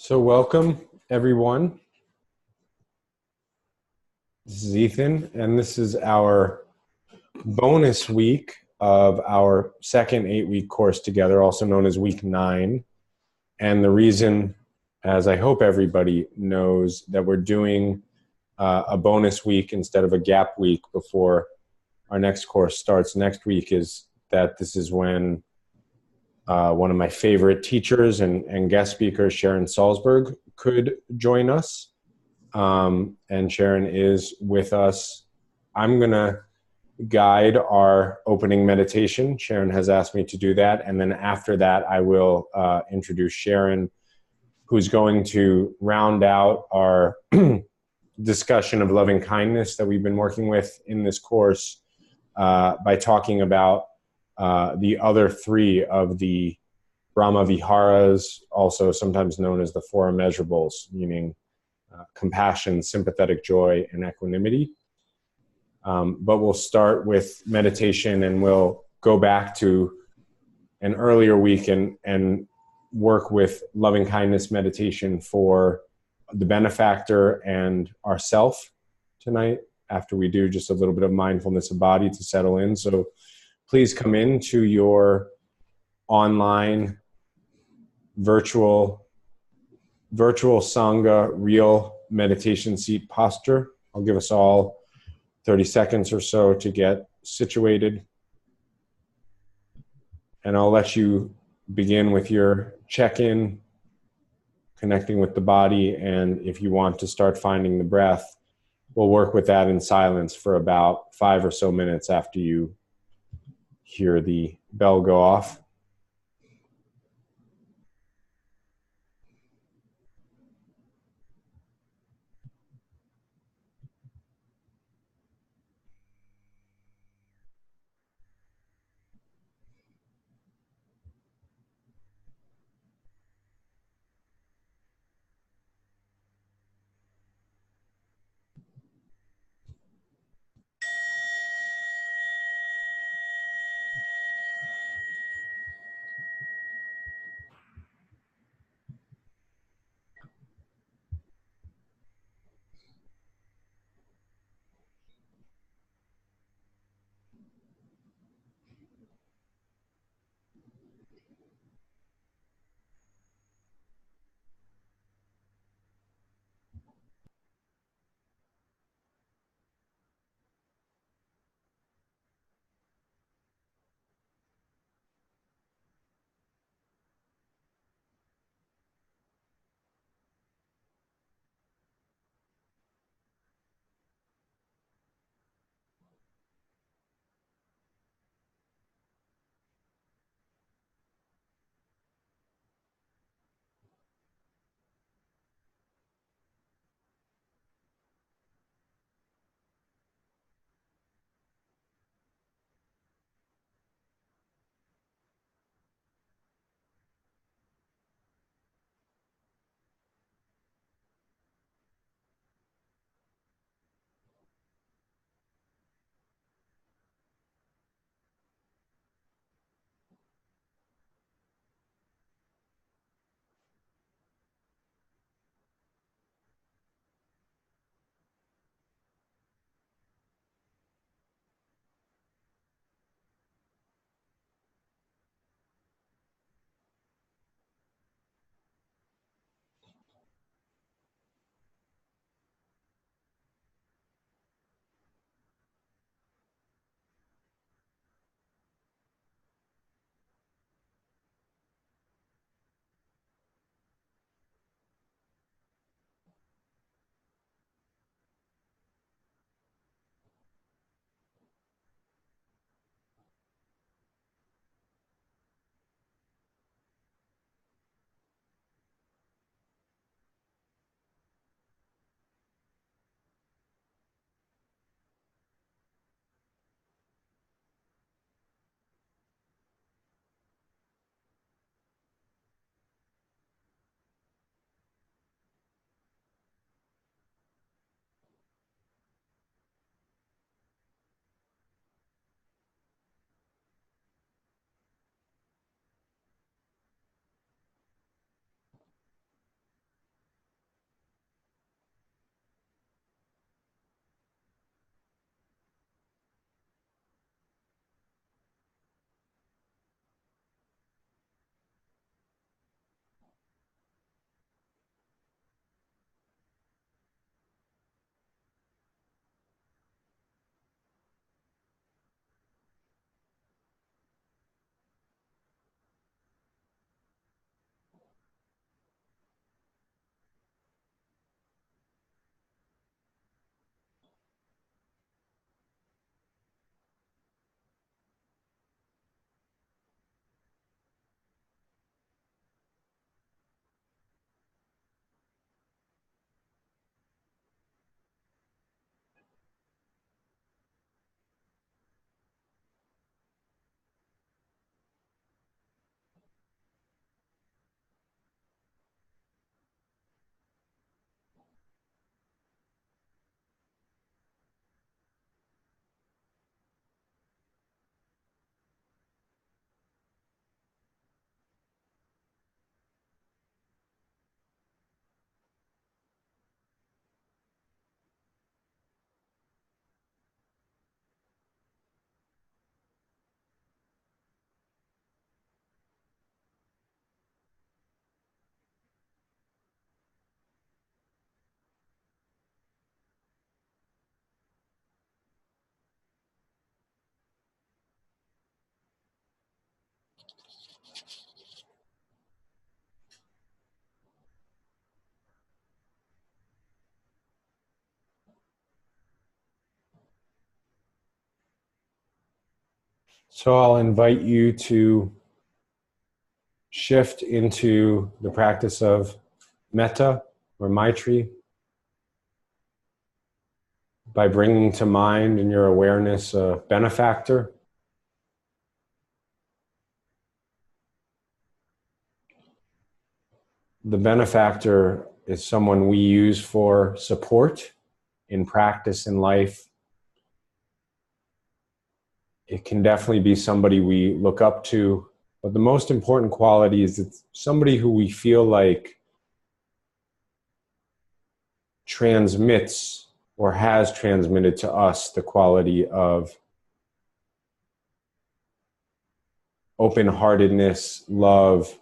So welcome, everyone. This is Ethan, and this is our bonus week of our second 8-week course together, also known as Week 9. And the reason, as I hope everybody knows, that we're doing a bonus week instead of a gap week before our next course starts next week is that this is when one of my favorite teachers and guest speakers, Sharon Salzberg, could join us. And Sharon is with us. I'm going to guide our opening meditation. Sharon has asked me to do that. And then after that, I will introduce Sharon, who's going to round out our discussion of loving kindness that we've been working with in this course by talking about the other three of the Brahma Viharas, also sometimes known as the four immeasurables, meaning compassion, sympathetic joy, and equanimity. But we'll start with meditation, and we'll go back to an earlier week and work with loving kindness meditation for the benefactor and ourself tonight, after we do just a little bit of mindfulness of body to settle in. So please come into your online virtual Sangha real meditation seat posture. I'll give us all 30 seconds or so to get situated. And I'll let you begin with your check-in, connecting with the body. And if you want to start finding the breath, we'll work with that in silence for about 5 or so minutes after you hear the bell go off. So I'll invite you to shift into the practice of metta or maitri by bringing to mind in your awareness a benefactor. The benefactor is someone we use for support in practice in life. It can definitely be somebody we look up to, but the most important quality is it's somebody who we feel like transmits or has transmitted to us the quality of open-heartedness, love.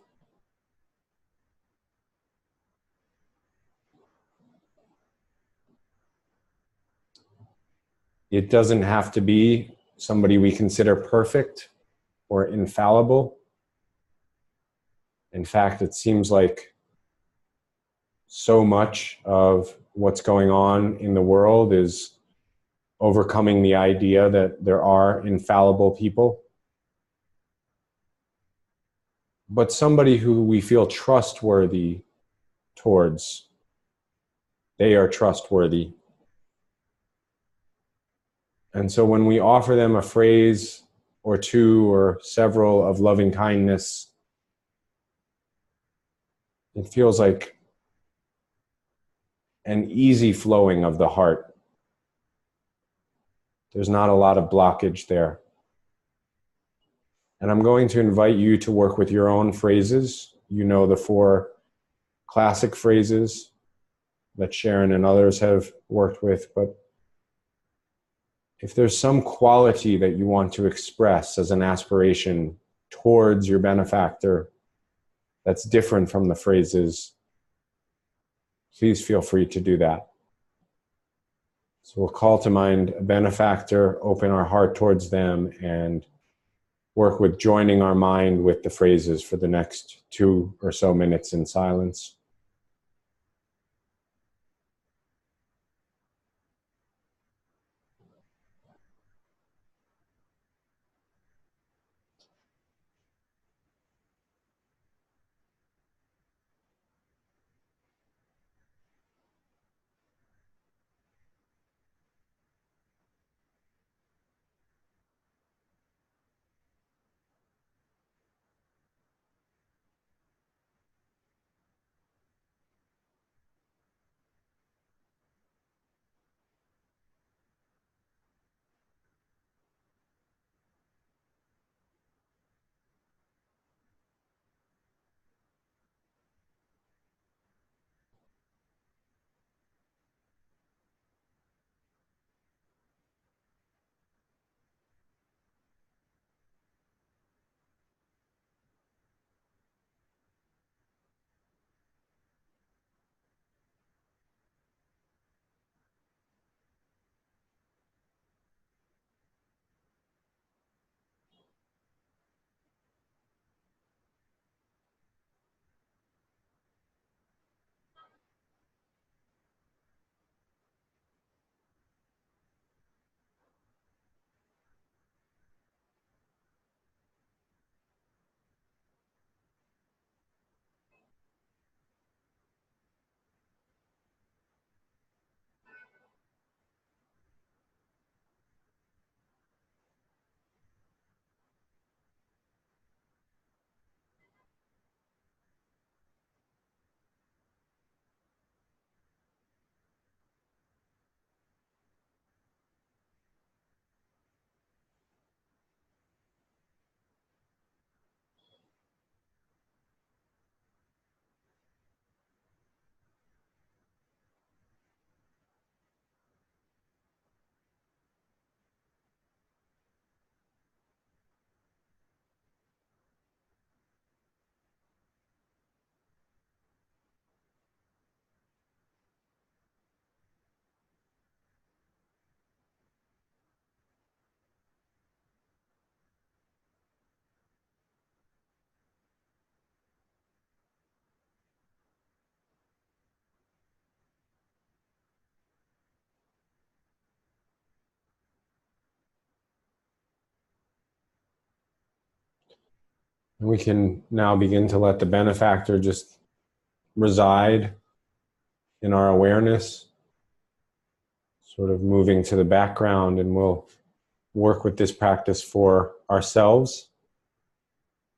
It doesn't have to be somebody we consider perfect or infallible. In fact, it seems like so much of what's going on in the world is overcoming the idea that there are infallible people. But somebody who we feel trustworthy towards, they are trustworthy. And so when we offer them a phrase or two or several of loving kindness, it feels like an easy flowing of the heart. There's not a lot of blockage there. And I'm going to invite you to work with your own phrases. You know the 4 classic phrases that Sharon and others have worked with, but if there's some quality that you want to express as an aspiration towards your benefactor that's different from the phrases, please feel free to do that. So we'll call to mind a benefactor, open our heart towards them, and work with joining our mind with the phrases for the next 2 or so minutes in silence. And we can now begin to let the benefactor just reside in our awareness, sort of moving to the background, and we'll work with this practice for ourselves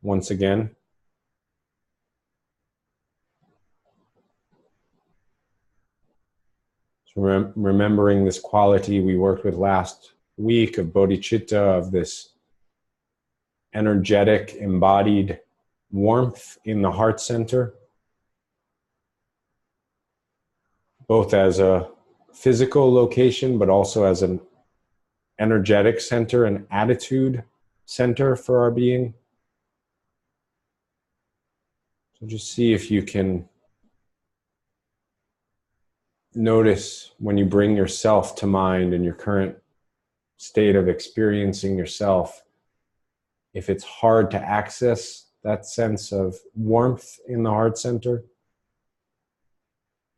once again. So remembering this quality we worked with last week of bodhicitta, of this energetic, embodied warmth in the heart center, both as a physical location, but also as an energetic center, an attitude center for our being. So just see if you can notice when you bring yourself to mind in your current state of experiencing yourself, if it's hard to access that sense of warmth in the heart center.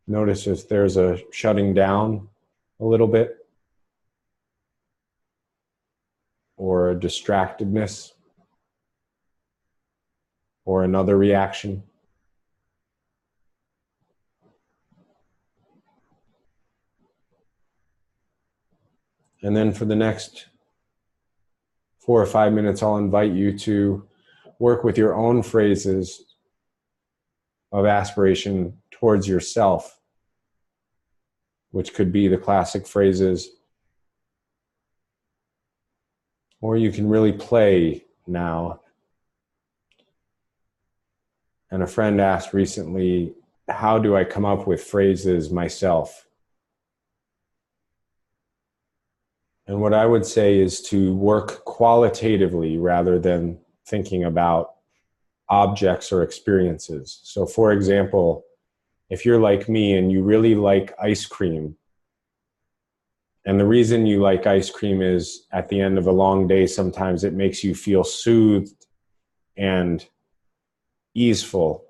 Notice if there's a shutting down a little bit, or a distractedness, or another reaction. And then for the next 4 or 5 minutes, I'll invite you to work with your own phrases of aspiration towards yourself, which could be the classic phrases, or you can really play now. And a friend asked recently, how do I come up with phrases myself? And what I would say is to work qualitatively rather than thinking about objects or experiences. So for example, if you're like me and you really like ice cream, and the reason you like ice cream is at the end of a long day, sometimes it makes you feel soothed and easeful.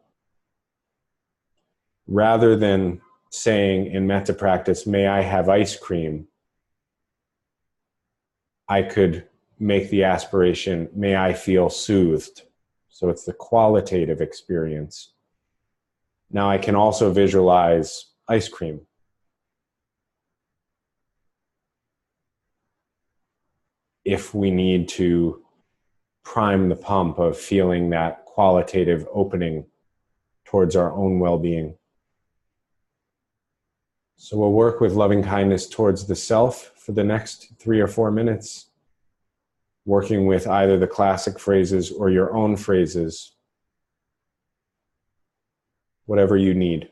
Rather than saying in metta practice, may I have ice cream, I could make the aspiration, may I feel soothed. So it's the qualitative experience. Now I can also visualize ice cream. If we need to prime the pump of feeling that qualitative opening towards our own well-being. So we'll work with loving kindness towards the self for the next 3 or 4 minutes, working with either the classic phrases or your own phrases, whatever you need.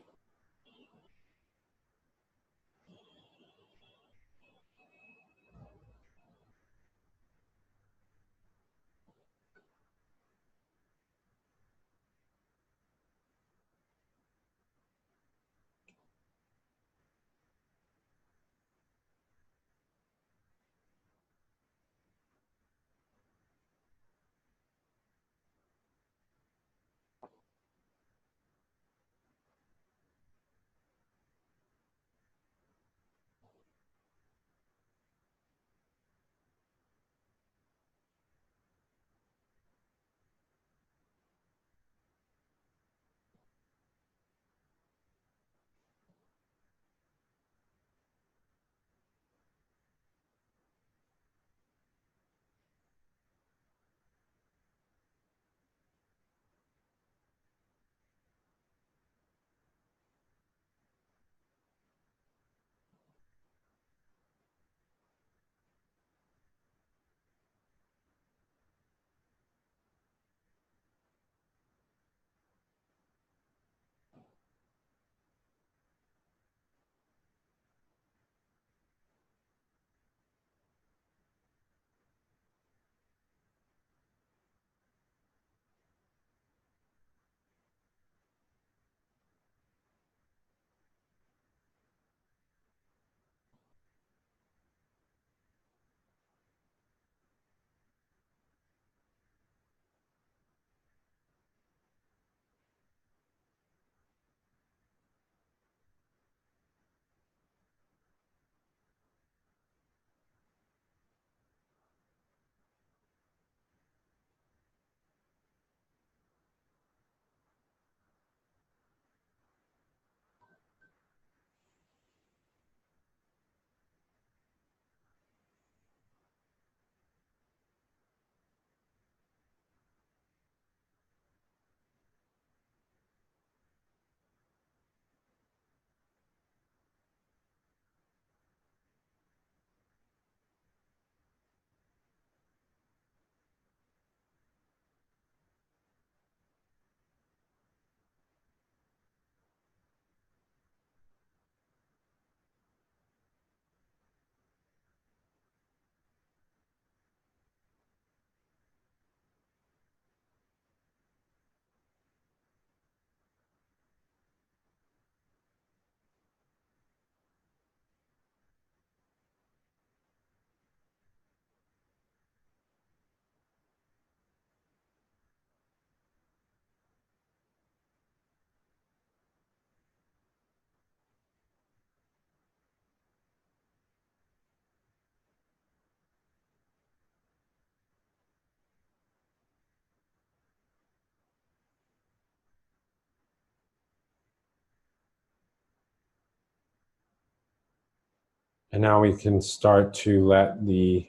And now we can start to let the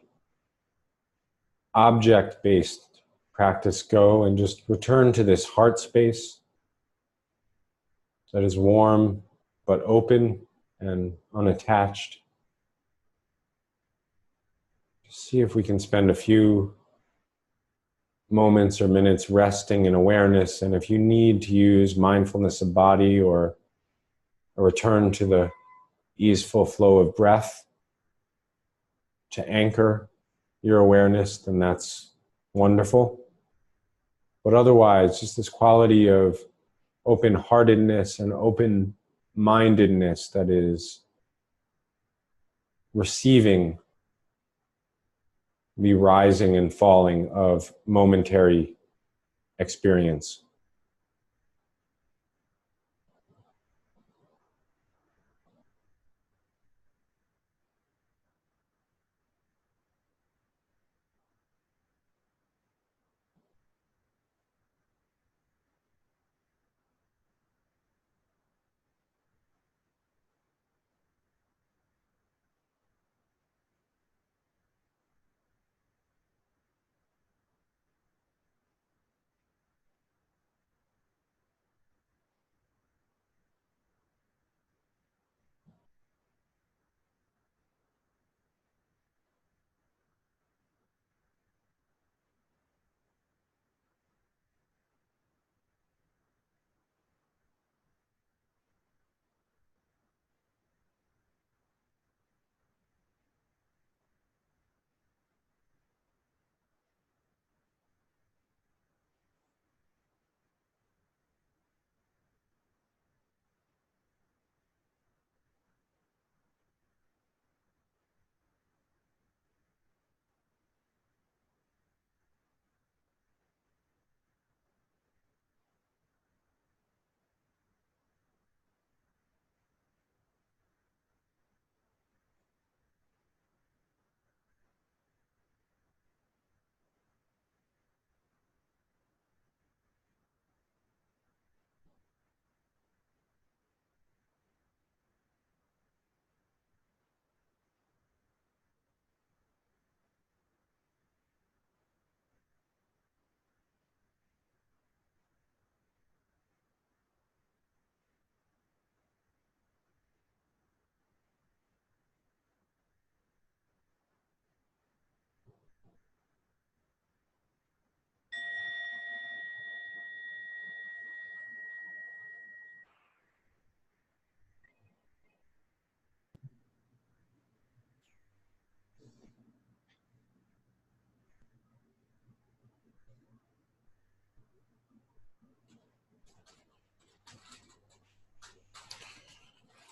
object-based practice go and just return to this heart space that is warm but open and unattached. See if we can spend a few moments or minutes resting in awareness, and if you need to use mindfulness of body or a return to the easeful flow of breath to anchor your awareness, then that's wonderful. But otherwise, just this quality of open-heartedness and open-mindedness that is receiving the rising and falling of momentary experience.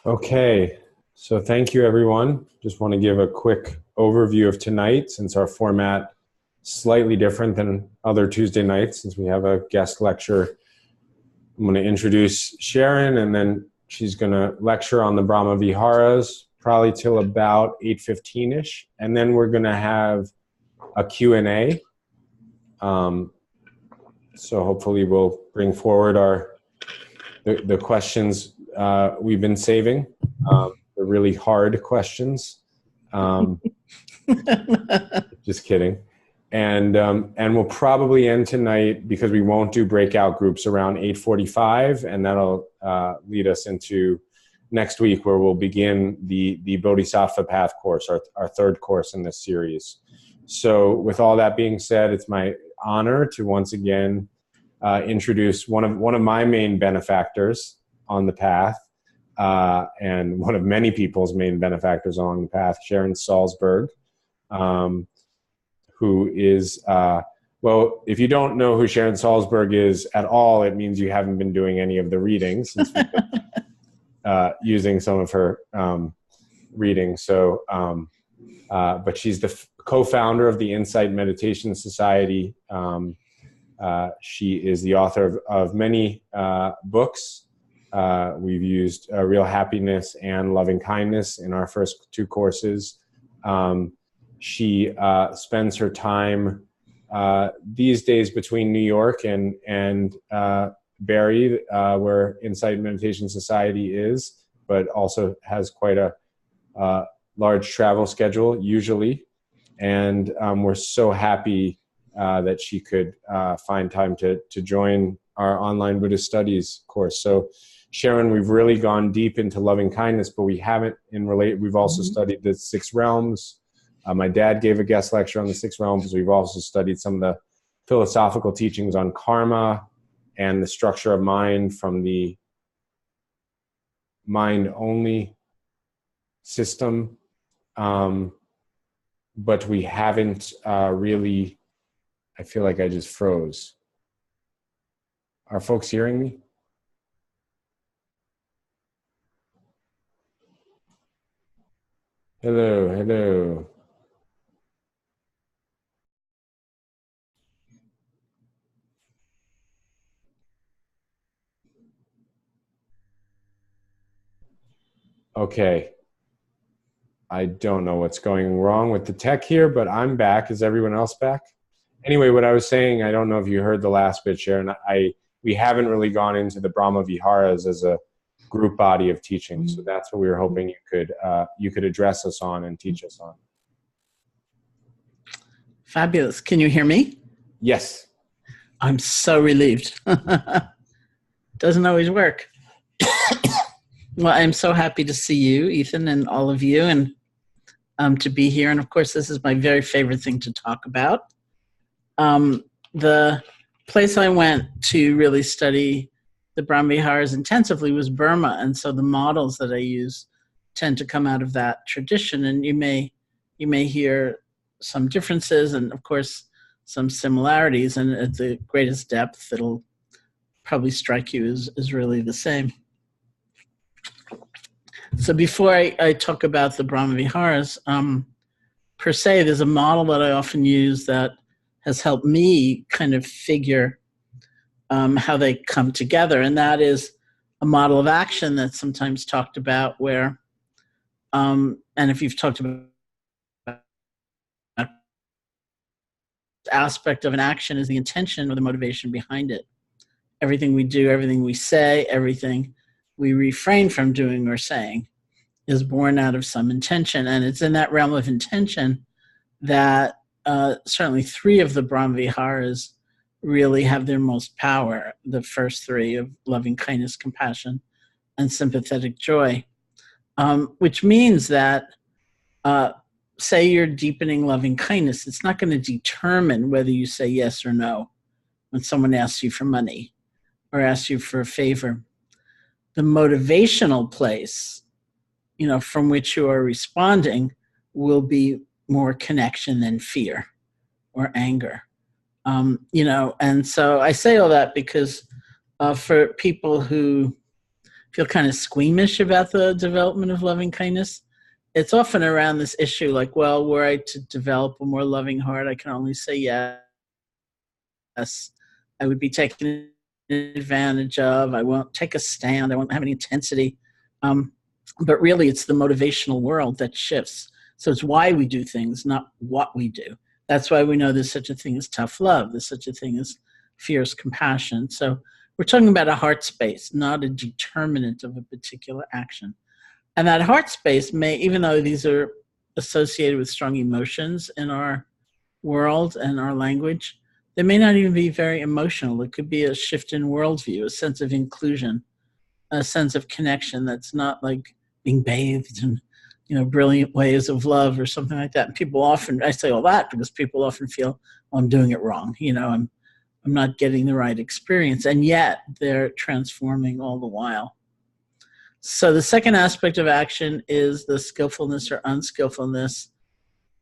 Okay, so thank you everyone. Just want to give a quick overview of tonight, since our format is slightly different than other Tuesday nights, since we have a guest lecture. I'm going to introduce Sharon, and then she's going to lecture on the Brahma Viharas, probably till about 8:15-ish. And then we're going to have a Q&A. So hopefully we'll bring forward the questions we've been saving, the really hard questions. Just kidding. And we'll probably end tonight, because we won't do breakout groups, around 8:45, and that'll lead us into next week, where we'll begin the Bodhisattva Path course, our third course in this series. So with all that being said, it's my honor to once again introduce one of my main benefactors on the path, and one of many people's main benefactors along the path, Sharon Salzberg, who is, well, if you don't know who Sharon Salzberg is at all, it means you haven't been doing any of the readings, since we've been using some of her readings. So, but she's the co-founder of the Insight Meditation Society. She is the author of many books. We've used Real Happiness and Loving Kindness in our first two courses. She spends her time these days between New York and Barrie, where Insight Meditation Society is, but also has quite a large travel schedule usually, and we're so happy that she could find time to join our online Buddhist studies course. So Sharon, we've really gone deep into loving kindness, but we haven't we've also studied the 6 realms. My dad gave a guest lecture on the 6 realms. We've also studied some of the philosophical teachings on karma and the structure of mind from the mind-only system. But we haven't really, I feel like I just froze. Are folks hearing me? Hello, hello. Okay. I don't know what's going wrong with the tech here, but I'm back. Is everyone else back? Anyway, what I was saying, I don't know if you heard the last bit, Sharon. We haven't really gone into the Brahma Viharas as a group body of teaching. So that's what we were hoping you could address us on and teach us on. Fabulous. Can you hear me? Yes. I'm so relieved. Doesn't always work. Well, I'm so happy to see you, Ethan, and all of you, and to be here. And of course, this is my very favorite thing to talk about. The place I went to really study the Brahma Viharas intensively was Burma, and so the models that I use tend to come out of that tradition. And you may hear some differences, and of course some similarities. And at the greatest depth, it'll probably strike you as really the same. So before I talk about the Brahma Viharas, per se, there's a model that I often use that has helped me kind of figure how they come together. And that is a model of action that's sometimes talked about where, and if you've talked about aspect of an action is the intention or the motivation behind it. Everything we do, everything we say, everything we refrain from doing or saying is born out of some intention. And it's in that realm of intention that certainly 3 of the Brahma Viharas really have their most power. The first 3 of loving kindness, compassion, and sympathetic joy, which means that say you're deepening loving kindness, it's not going to determine whether you say yes or no when someone asks you for money or asks you for a favor. The motivational place, from which you are responding will be more connection than fear or anger. And so I say all that because for people who feel kind of squeamish about the development of loving kindness, it's often around this issue like, well, were I to develop a more loving heart, I can only say yes. I would be taken advantage of. I won't take a stand. I won't have any intensity. But really, it's the motivational world that shifts. So it's why we do things, not what we do. That's why we know there's such a thing as tough love. There's such a thing as fierce compassion. So we're talking about a heart space, not a determinant of a particular action. And that heart space may, even though these are associated with strong emotions in our world and our language, they may not even be very emotional. It could be a shift in worldview, a sense of inclusion, a sense of connection that's not like being bathed in, brilliant waves of love or something like that. And people often, I say all that because people often feel, well, I'm doing it wrong. I'm not getting the right experience. And yet they're transforming all the while. So the second aspect of action is the skillfulness or unskillfulness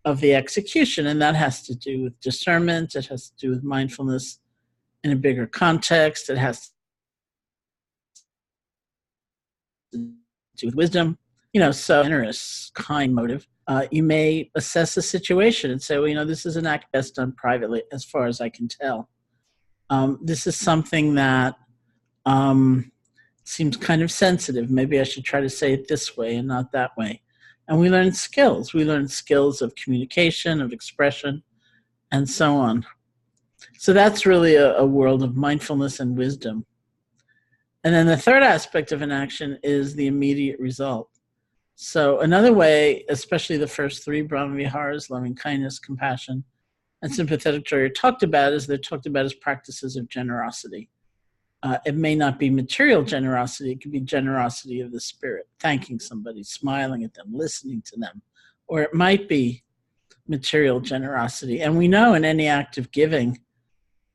of the execution. And that has to do with discernment. It has to do with mindfulness in a bigger context. It has to do with wisdom. So generous, kind motive. You may assess a situation and say, well, this is an act best done privately, as far as I can tell. This is something that seems kind of sensitive. Maybe I should try to say it this way and not that way. And we learn skills. We learn skills of communication, of expression, and so on. So that's really a world of mindfulness and wisdom. And then the third aspect of an action is the immediate result. So another way, especially the first three Brahma Viharas, loving kindness, compassion, and sympathetic joy, are talked about is they're talked about as practices of generosity. It may not be material generosity. It could be generosity of the spirit, thanking somebody, smiling at them, listening to them. Or it might be material generosity. And we know in any act of giving,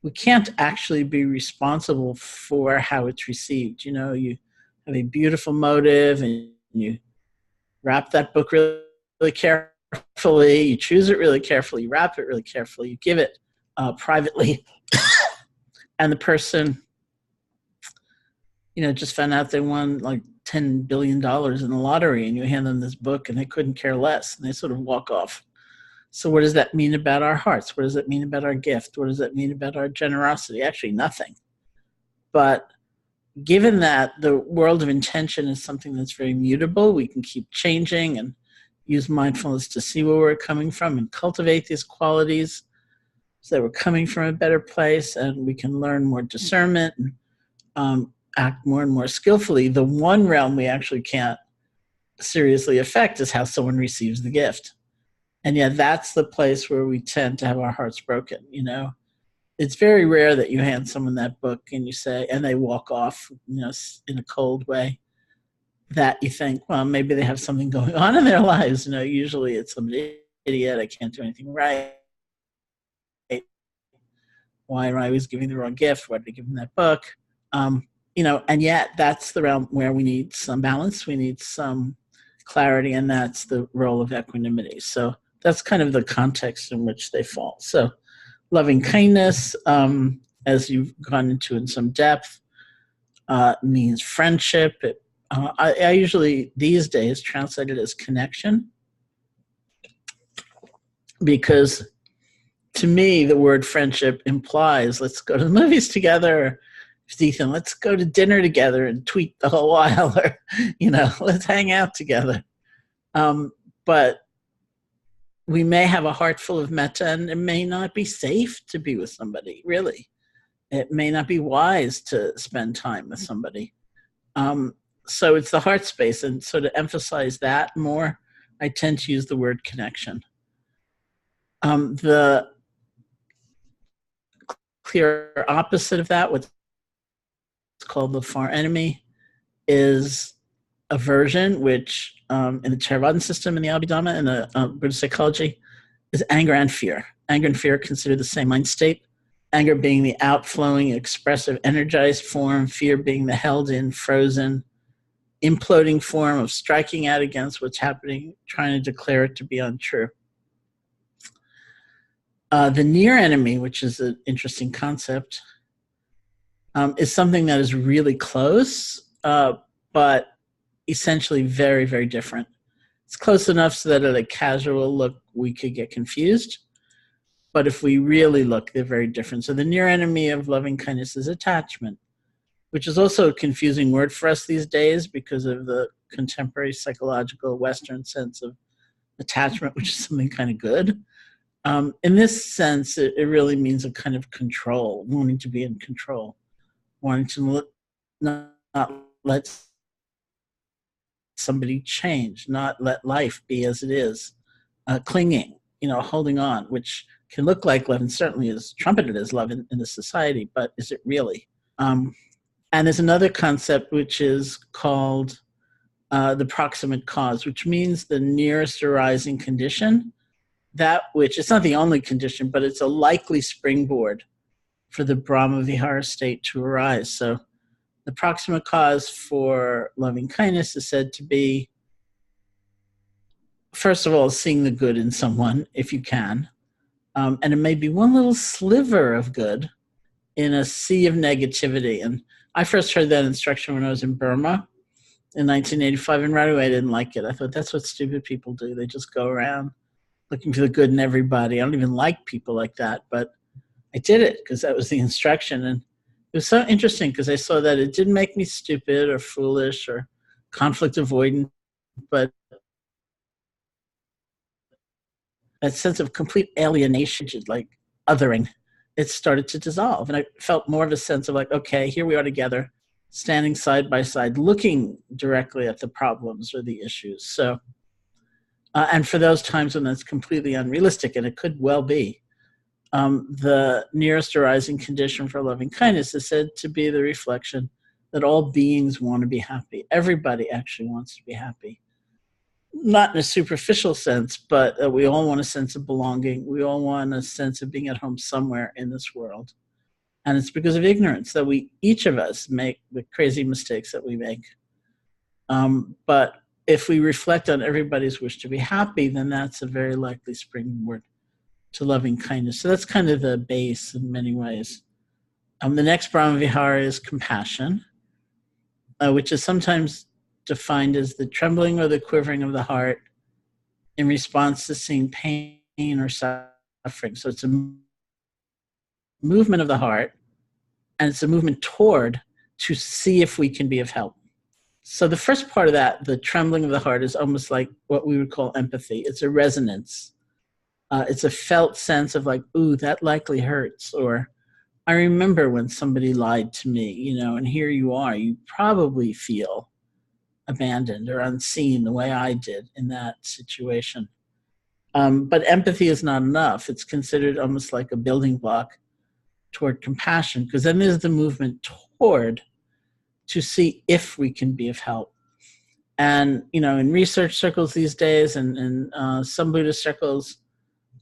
we can't actually be responsible for how it's received. You know, you have a beautiful motive and you wrap that book really, really carefully. You choose it really carefully. You wrap it really carefully. You give it privately. And the person, you know, just found out they won like $10 billion in the lottery, and you hand them this book and they couldn't care less, and they sort of walk off. So what does that mean about our hearts? What does that mean about our gift? What does that mean about our generosity? Actually, nothing. But given that the world of intention is something that's very mutable, we can keep changing and use mindfulness to see where we're coming from and cultivate these qualities so that we're coming from a better place, and we can learn more discernment and act more and more skillfully. The one realm we actually can't seriously affect is how someone receives the gift. And yet that's the place where we tend to have our hearts broken. You know, it's very rare that you hand someone that book and you say, and they walk off, you know, in a cold way, that you think, well, maybe they have something going on in their lives. You know, usually it's some idiot, I can't do anything right. Why am I always giving the wrong gift? Why did I give them that book? You know, and yet that's the realm where we need some balance, we need some clarity, and that's the role of equanimity. So that's kind of the context in which they fall. So loving kindness, as you've gone into in some depth, means friendship. I usually these days translate it as connection, because to me the word friendship implies let's go to the movies together, Ethan, let's go to dinner together and tweet the whole while, or, you know, let's hang out together. But we may have a heart full of metta, and it may not be safe to be with somebody, really. It may not be wise to spend time with somebody. So it's the heart space. And so to emphasize that more, I tend to use the word connection. The clear opposite of that, what's called the far enemy, is aversion, which in the Theravada system, in the Abhidhamma, in the Buddhist psychology, is anger and fear. Anger and fear are considered the same mind state. Anger being the outflowing, expressive, energized form, fear being the held in, frozen, imploding form of striking out against what's happening, trying to declare it to be untrue. The near enemy, which is an interesting concept, is something that is really close, but essentially very, very different. It's close enough so that at a casual look, we could get confused. But if we really look, they're very different. So the near enemy of loving kindness is attachment, which is also a confusing word for us these days because of the contemporary psychological Western sense of attachment, which is something kind of good. In this sense, it really means a kind of control, wanting to be in control, wanting to not let somebody change, not let life be as it is, clinging, you know, holding on, which can look like love and certainly is trumpeted as love in the society, but is it really? And there's another concept which is called the proximate cause, which means the nearest arising condition, that which, it's not the only condition, but it's a likely springboard for the Brahma Vihara state to arise. So the proximate cause for loving kindness is said to be, first of all, seeing the good in someone, if you can. And it may be one little sliver of good in a sea of negativity. And I first heard that instruction when I was in Burma in 1985, and right away I didn't like it. I thought that's what stupid people do. They just go around looking for the good in everybody. I don't even like people like that, but I did it because that was the instruction. And it was so interesting because I saw that it didn't make me stupid or foolish or conflict avoidant, but that sense of complete alienation, like othering, it started to dissolve. And I felt more of a sense of like, okay, here we are together. standing side by side, looking directly at the problems or the issues. So, and for those times when that's completely unrealistic, and it could well be, the nearest arising condition for loving kindness is said to be the reflection that all beings want to be happy. Everybody actually wants to be happy. Not in a superficial sense, but we all want a sense of belonging. We all want a sense of being at home somewhere in this world. And it's because of ignorance that each of us make the crazy mistakes that we make. But if we reflect on everybody's wish to be happy, then that's a very likely springboard to loving kindness. So that's kind of the base in many ways. The next Brahmavihara is compassion, which is sometimes defined as the trembling or the quivering of the heart in response to seeing pain or suffering. So it's a movement of the heart, and it's a movement toward to see if we can be of help. So the first part of that, the trembling of the heart, is almost like what we would call empathy. It's a resonance. It's a felt sense of like, ooh, that likely hurts, or I remember when somebody lied to me, and here you are. You probably feel abandoned or unseen the way I did in that situation. But empathy is not enough. It's considered almost like a building block toward compassion, because then there's the movement toward to see if we can be of help. And, in research circles these days and some Buddhist circles,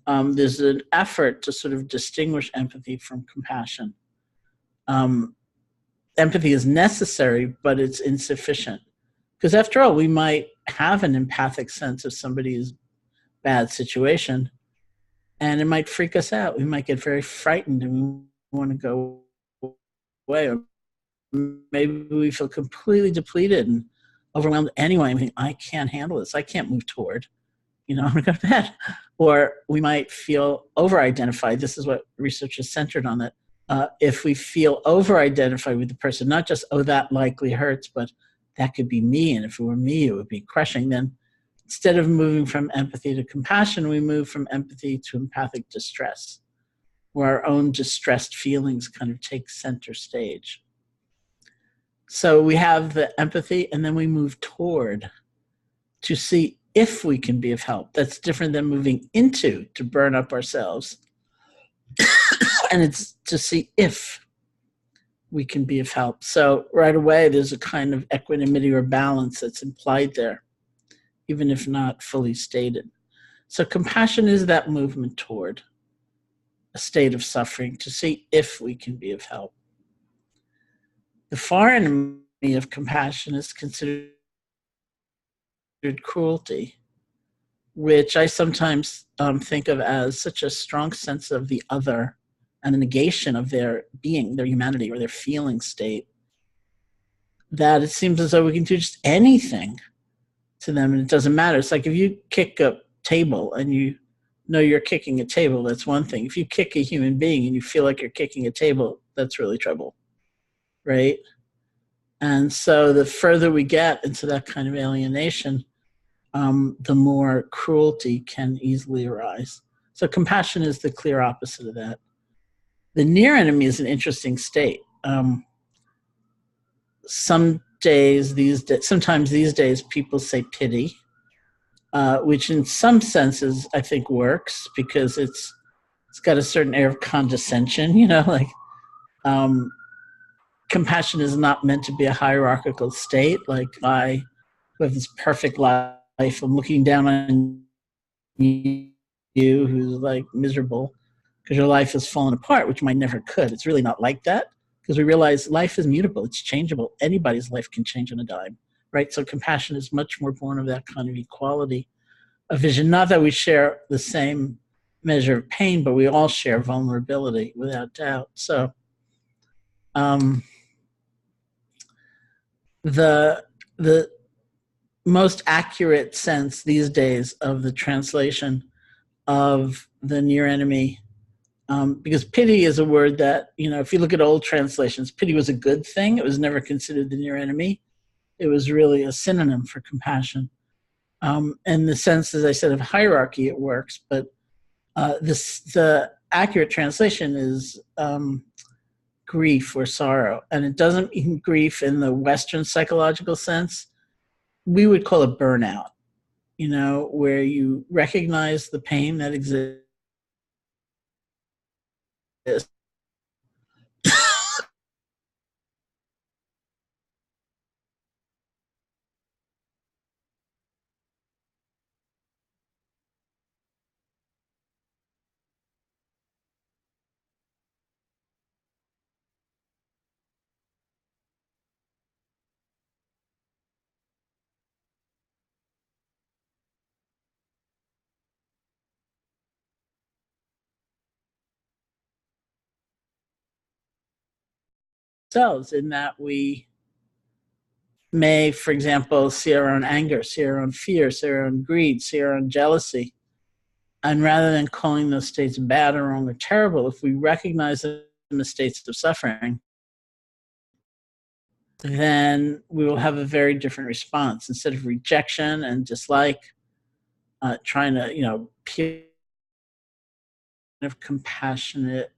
there's an effort to sort of distinguish empathy from compassion. Empathy is necessary, but it's insufficient. Because after all, we might have an empathic sense of somebody's bad situation, and it might freak us out. We might get very frightened and we want to go away. Or maybe we feel completely depleted and overwhelmed anyway. I mean, I can't handle this. I can't move toward. I'm going to go to bed. Or we might feel over-identified. This is what research is centered on, that if we feel over-identified with the person, not just, oh, that likely hurts, but that could be me, and if it were me, it would be crushing, then instead of moving from empathy to compassion, we move from empathy to empathic distress, where our own distressed feelings kind of take center stage. So we have the empathy, and then we move toward to see if we can be of help. That's different than moving into to burn up ourselves. And it's to see if we can be of help. So right away, there's a kind of equanimity or balance that's implied there, even if not fully stated. So compassion is that movement toward a state of suffering to see if we can be of help. The far enemy of compassion is considered cruelty, which I sometimes think of as such a strong sense of the other and a negation of their being, their humanity, or their feeling state, that it seems as though we can do just anything to them and it doesn't matter. It's like if you kick a table and you know you're kicking a table, that's one thing. If you kick a human being and you feel like you're kicking a table, that's really trouble, right? And so the further we get into that kind of alienation, the more cruelty can easily arise. So compassion is the clear opposite of that. The near enemy is an interesting state. Sometimes these days people say pity, which in some senses I think works because it's got a certain air of condescension, like compassion is not meant to be a hierarchical state. Like I have this perfect life, I'm looking down on you who's like miserable because your life has fallen apart, which mine never could. It's really not like that, because we realize life is mutable, it's changeable. Anybody's life can change on a dime, right? So compassion is much more born of that kind of equality, a vision. Not that we share the same measure of pain, but we all share vulnerability without doubt. So the most accurate sense these days of the translation of the near enemy, because pity is a word that, if you look at old translations, pity was a good thing. It was never considered the near enemy. It was really a synonym for compassion. In the sense, as I said, of hierarchy, it works, but the accurate translation is grief or sorrow. And it doesn't mean grief in the Western psychological sense. We would call it burnout, you know, where you recognize the pain that exists. Ourselves in that we may, for example, see our own anger, see our own fear, see our own greed, see our own jealousy. And rather than calling those states bad or wrong or terrible, if we recognize them as states of suffering, then we will have a very different response. Instead of rejection and dislike, trying to, you know, of compassionate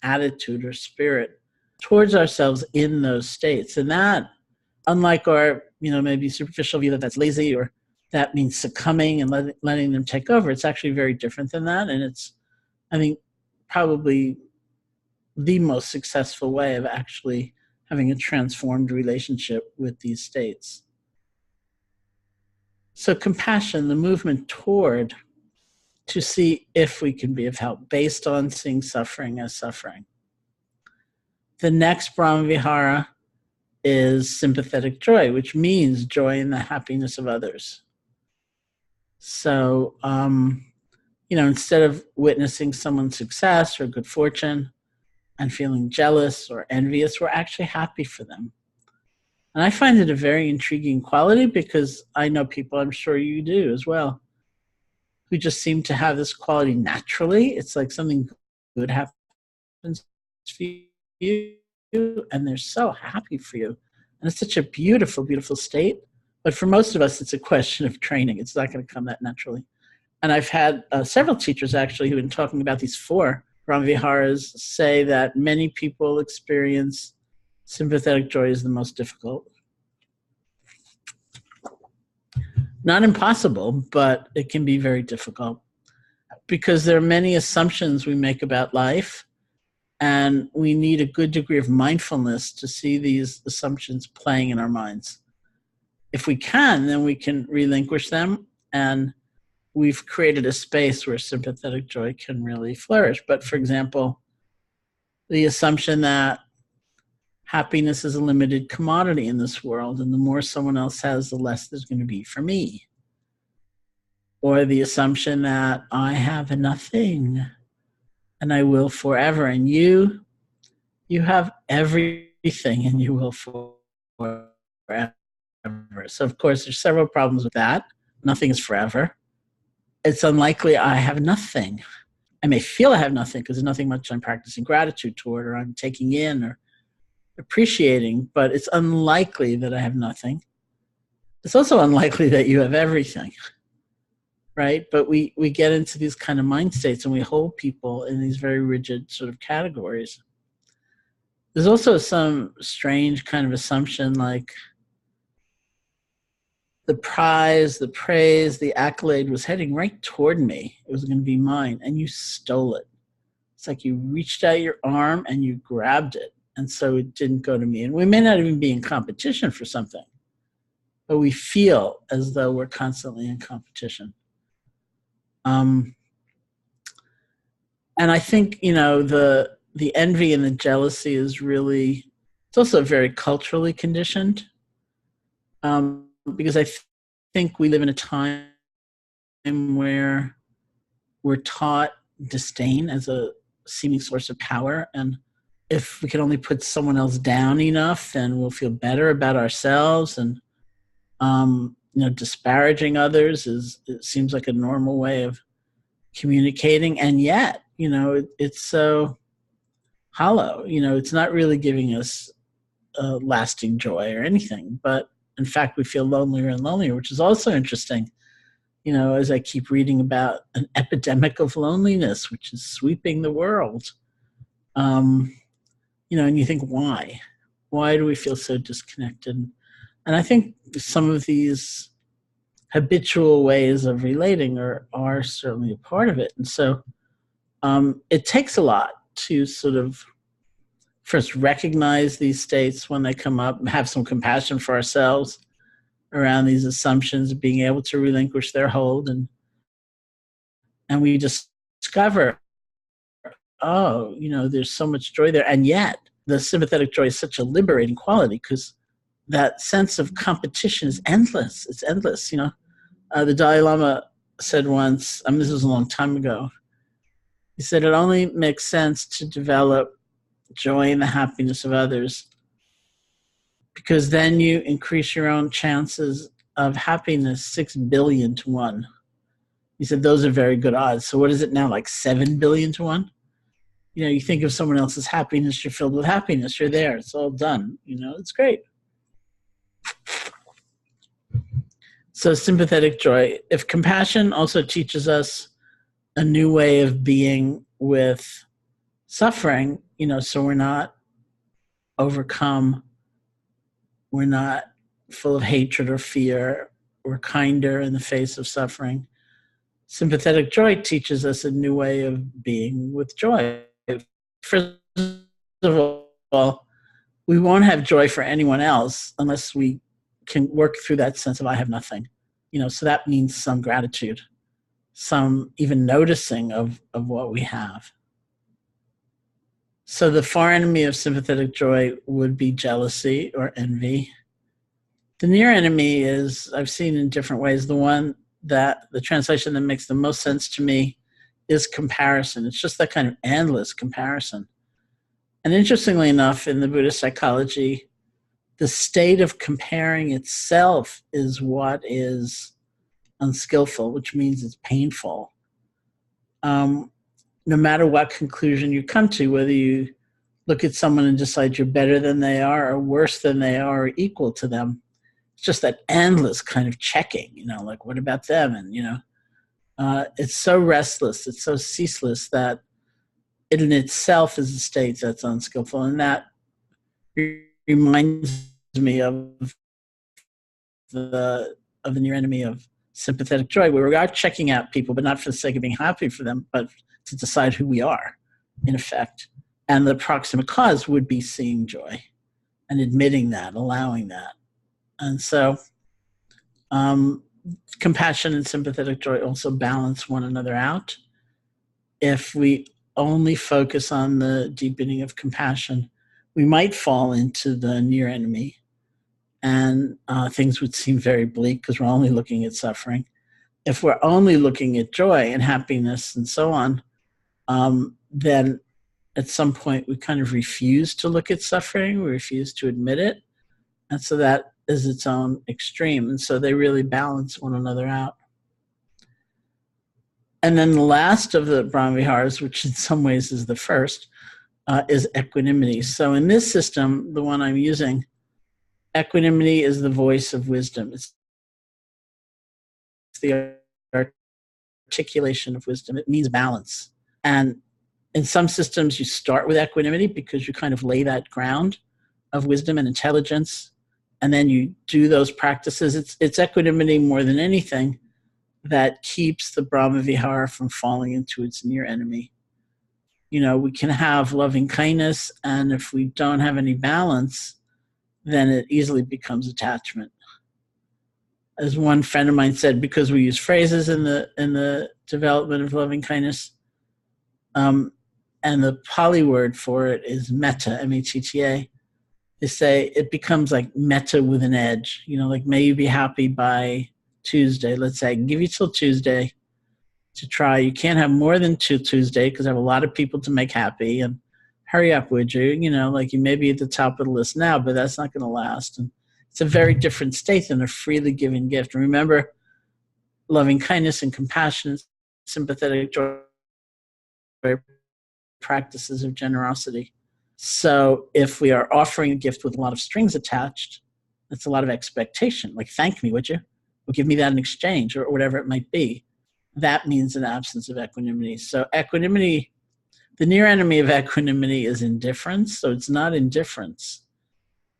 attitude or spirit towards ourselves in those states. And that, unlike our, you know, maybe superficial view that that's lazy or that means succumbing and letting them take over, it's actually very different than that. And it's, I think, probably the most successful way of actually having a transformed relationship with these states. So compassion, the movement toward, to see if we can be of help based on seeing suffering as suffering. The next Brahmavihara is sympathetic joy, which means joy in the happiness of others. So, you know, instead of witnessing someone's success or good fortune and feeling jealous or envious, we're actually happy for them. And I find it a very intriguing quality because I know people, I'm sure you do as well, who just seem to have this quality naturally. It's like something good happens for you and they're so happy for you. And it's such a beautiful, beautiful state. But for most of us, it's a question of training. It's not going to come that naturally. And I've had several teachers actually who've been talking about these 4 Brahmaviharas say that many people experience sympathetic joy as the most difficult. Not impossible, but it can be very difficult because there are many assumptions we make about life, and we need a good degree of mindfulness to see these assumptions playing in our minds. If we can, then we can relinquish them, and we've created a space where sympathetic joy can really flourish. But for example, the assumption that happiness is a limited commodity in this world, and the more someone else has, the less there's going to be for me. Or the assumption that I have nothing and I will forever, and you have everything and you will forever. So of course there's several problems with that. Nothing is forever. It's unlikely I have nothing. I may feel I have nothing because there's nothing much I'm practicing gratitude toward or I'm taking in or appreciating, but it's unlikely that I have nothing. It's also unlikely that you have everything, right? But we get into these kind of mind states and we hold people in these very rigid sort of categories. There's also some strange kind of assumption like the prize, the praise, the accolade was heading right toward me. It was going to be mine, and you stole it. It's like you reached out your arm and you grabbed it, and so it didn't go to me. And we may not even be in competition for something, but we feel as though we're constantly in competition. And I think, you know, the envy and the jealousy is really, it's also very culturally conditioned. Because I think we live in a time where we're taught disdain as a seeming source of power. And if we can only put someone else down enough, then we'll feel better about ourselves. And, you know, disparaging others it seems like a normal way of communicating. And yet, you know, it's so hollow. You know, it's not really giving us lasting joy or anything, but in fact, we feel lonelier and lonelier, which is also interesting. You know, as I keep reading about an epidemic of loneliness, which is sweeping the world. and you think, why? Why do we feel so disconnected? And I think some of these habitual ways of relating are certainly a part of it. And so it takes a lot to sort of first recognize these states when they come up, have some compassion for ourselves around these assumptions, being able to relinquish their hold, and we discover, oh, there's so much joy there. And yet the sympathetic joy is such a liberating quality, because that sense of competition is endless. It's endless. The Dalai Lama said once, this was a long time ago, he said, it only makes sense to develop joy in the happiness of others, because then you increase your own chances of happiness 6 billion to 1. He said those are very good odds. So what is it now, like 7 billion to 1? You think of someone else's happiness, you're filled with happiness, you're there, it's all done. It's great. So sympathetic joy. If compassion also teaches us a new way of being with suffering, so we're not overcome, we're not full of hatred or fear, we're kinder in the face of suffering. Sympathetic joy teaches us a new way of being with joy. First of all, we won't have joy for anyone else unless we can work through that sense of I have nothing. So that means some gratitude, some even noticing of what we have. So the far enemy of sympathetic joy would be jealousy or envy. The near enemy is, I've seen in different ways, the translation that makes the most sense to me is comparison. It's just that kind of endless comparison. And interestingly enough, in the Buddhist psychology, the state of comparing itself is what is unskillful, which means it's painful. No matter what conclusion you come to, whether you look at someone and decide you're better than they are or worse than they are or equal to them, it's just that endless kind of checking, like what about them? And, it's so restless, it's so ceaseless that it in itself is a state that's unskillful. And that reminds me of the near enemy of sympathetic joy, where we are checking out people, but not for the sake of being happy for them, but to decide who we are, in effect. And the proximate cause would be seeing joy and admitting that, allowing that. And so compassion and sympathetic joy also balance one another out. If we only focus on the deepening of compassion, we might fall into the near enemy, and things would seem very bleak because we're only looking at suffering. If we're only looking at joy and happiness and so on, then at some point we kind of refuse to look at suffering, we refuse to admit it, and so that is its own extreme. And so they really balance one another out. And then the last of the Brahmaviharas, which in some ways is the first, is equanimity. So in this system, the one I'm using, equanimity is the voice of wisdom. It's the articulation of wisdom. It means balance. And in some systems, you start with equanimity because you kind of lay that ground of wisdom and intelligence, and then you do those practices. It's equanimity more than anything that keeps the Brahmavihara from falling into its near enemy. We can have loving kindness, and if we don't have any balance, then it easily becomes attachment. As one friend of mine said, because we use phrases in the development of loving kindness, and the Pali word for it is metta, M-E-T-T-A. They say it becomes like metta with an edge. Like, may you be happy by Tuesday. Let's say I can give you till Tuesday to try. You can't have more than Tuesday because I have a lot of people to make happy, and hurry up, would you? Like, you may be at the top of the list now, but that's not going to last. And it's a very different state than a freely given gift. And remember, loving kindness and compassion, sympathetic joy, practices of generosity. So if we are offering a gift with a lot of strings attached, that's a lot of expectation. Like, thank me, would you? Or give me that in exchange, or whatever it might be. That means an absence of equanimity. So equanimity, The near enemy of equanimity is indifference, so it's not indifference.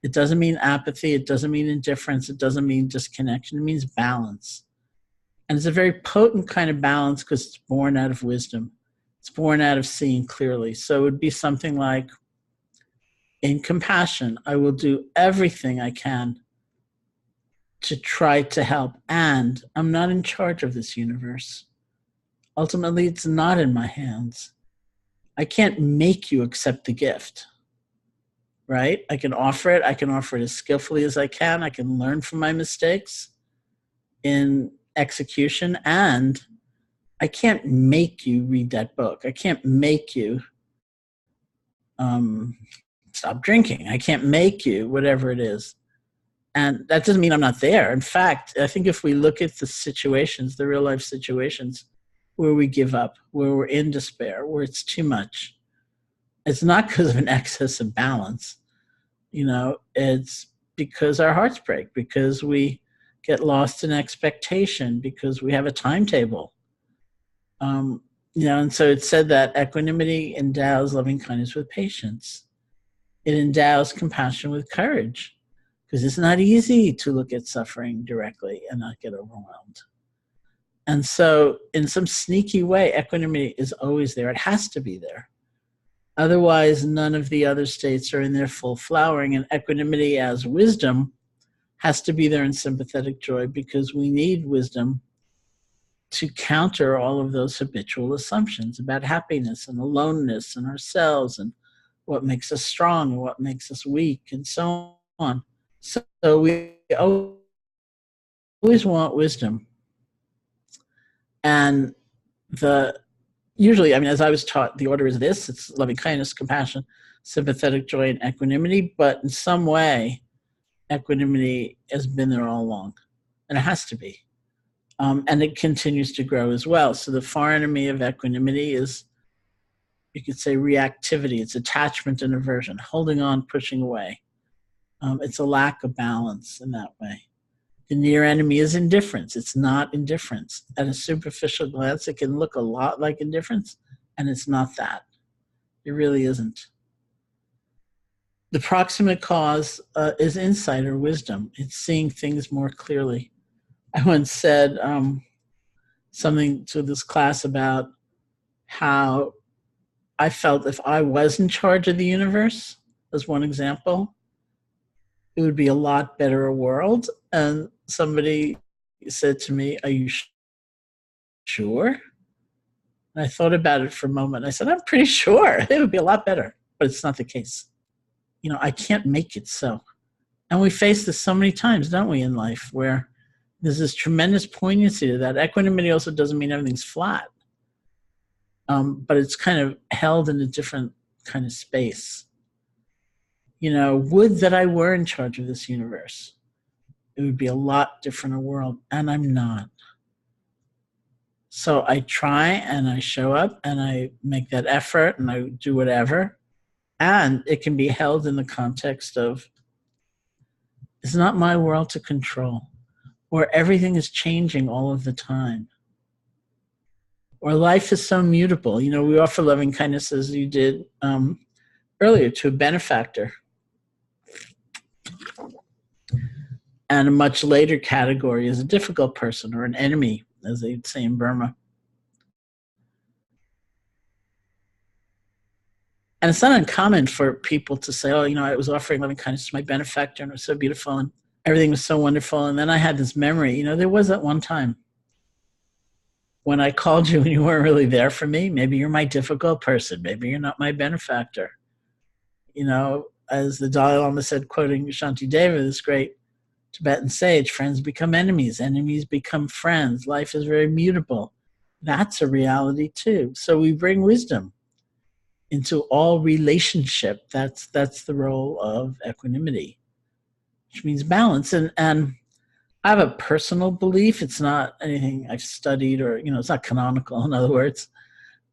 It doesn't mean apathy. It doesn't mean indifference. It doesn't mean disconnection. It means balance. And it's a very potent kind of balance because it's born out of wisdom. It's born out of seeing clearly. So it would be something like, in compassion, I will do everything I can to try to help. And I'm not in charge of this universe. Ultimately, it's not in my hands. I can't make you accept the gift, right? I can offer it. I can offer it as skillfully as I can. I can learn from my mistakes in execution. And I can't make you read that book. I can't make you stop drinking. I can't make you whatever it is. And that doesn't mean I'm not there. In fact, I think if we look at the situations, the real life situations where we give up, where we're in despair, where it's too much, it's not because of an excess of balance. It's because our hearts break, because we get lost in expectation, because we have a timetable. And so it's said that equanimity endows loving kindness with patience. It endows compassion with courage, because it's not easy to look at suffering directly and not get overwhelmed. And so in some sneaky way, equanimity is always there. It has to be there. Otherwise, none of the other states are in their full flowering. And equanimity as wisdom has to be there in sympathetic joy, because we need wisdom to counter all of those habitual assumptions about happiness and aloneness and ourselves and what makes us strong and what makes us weak and so on. So we always want wisdom. And usually, as I was taught, the order is this: it's loving kindness, compassion, sympathetic joy, and equanimity. But in some way, equanimity has been there all along, and it has to be. And it continues to grow as well. So the far enemy of equanimity is, you could say, reactivity. It's attachment and aversion, holding on, pushing away. It's a lack of balance in that way. The near enemy is indifference. It's not indifference. At a superficial glance, it can look a lot like indifference, and it's not that. It really isn't. The proximate cause is insight or wisdom. It's seeing things more clearly. I once said something to this class about how I felt if I was in charge of the universe, as one example, it would be a lot better a world. And somebody said to me, "Are you sure?" And I thought about it for a moment. I said, "I'm pretty sure it would be a lot better, but it's not the case. I can't make it so." And we face this so many times, don't we, in life, where there's this tremendous poignancy to that. Equanimity also doesn't mean everything's flat, but it's kind of held in a different kind of space. Would that I were in charge of this universe. It would be a lot different a world, and I'm not. So I try and I show up and I make that effort and I do whatever. And it can be held in the context of, it's not my world to control, or everything is changing all of the time, or life is so mutable. We offer loving kindness, as you did earlier, to a benefactor. And a much later category is a difficult person or an enemy, as they'd say in Burma. And it's not uncommon for people to say, "Oh, I was offering loving kindness to my benefactor and it was so beautiful and everything was so wonderful. And then I had this memory, there was that one time when I called you and you weren't really there for me. Maybe you're my difficult person. Maybe you're not my benefactor." As the Dalai Lama said, quoting Shantideva, this great Tibetan sage, friends become enemies, enemies become friends. Life is very mutable. That's a reality too. So we bring wisdom into all relationship. That's the role of equanimity, which means balance. And I have a personal belief. It's not anything I've studied or, it's not canonical. In other words,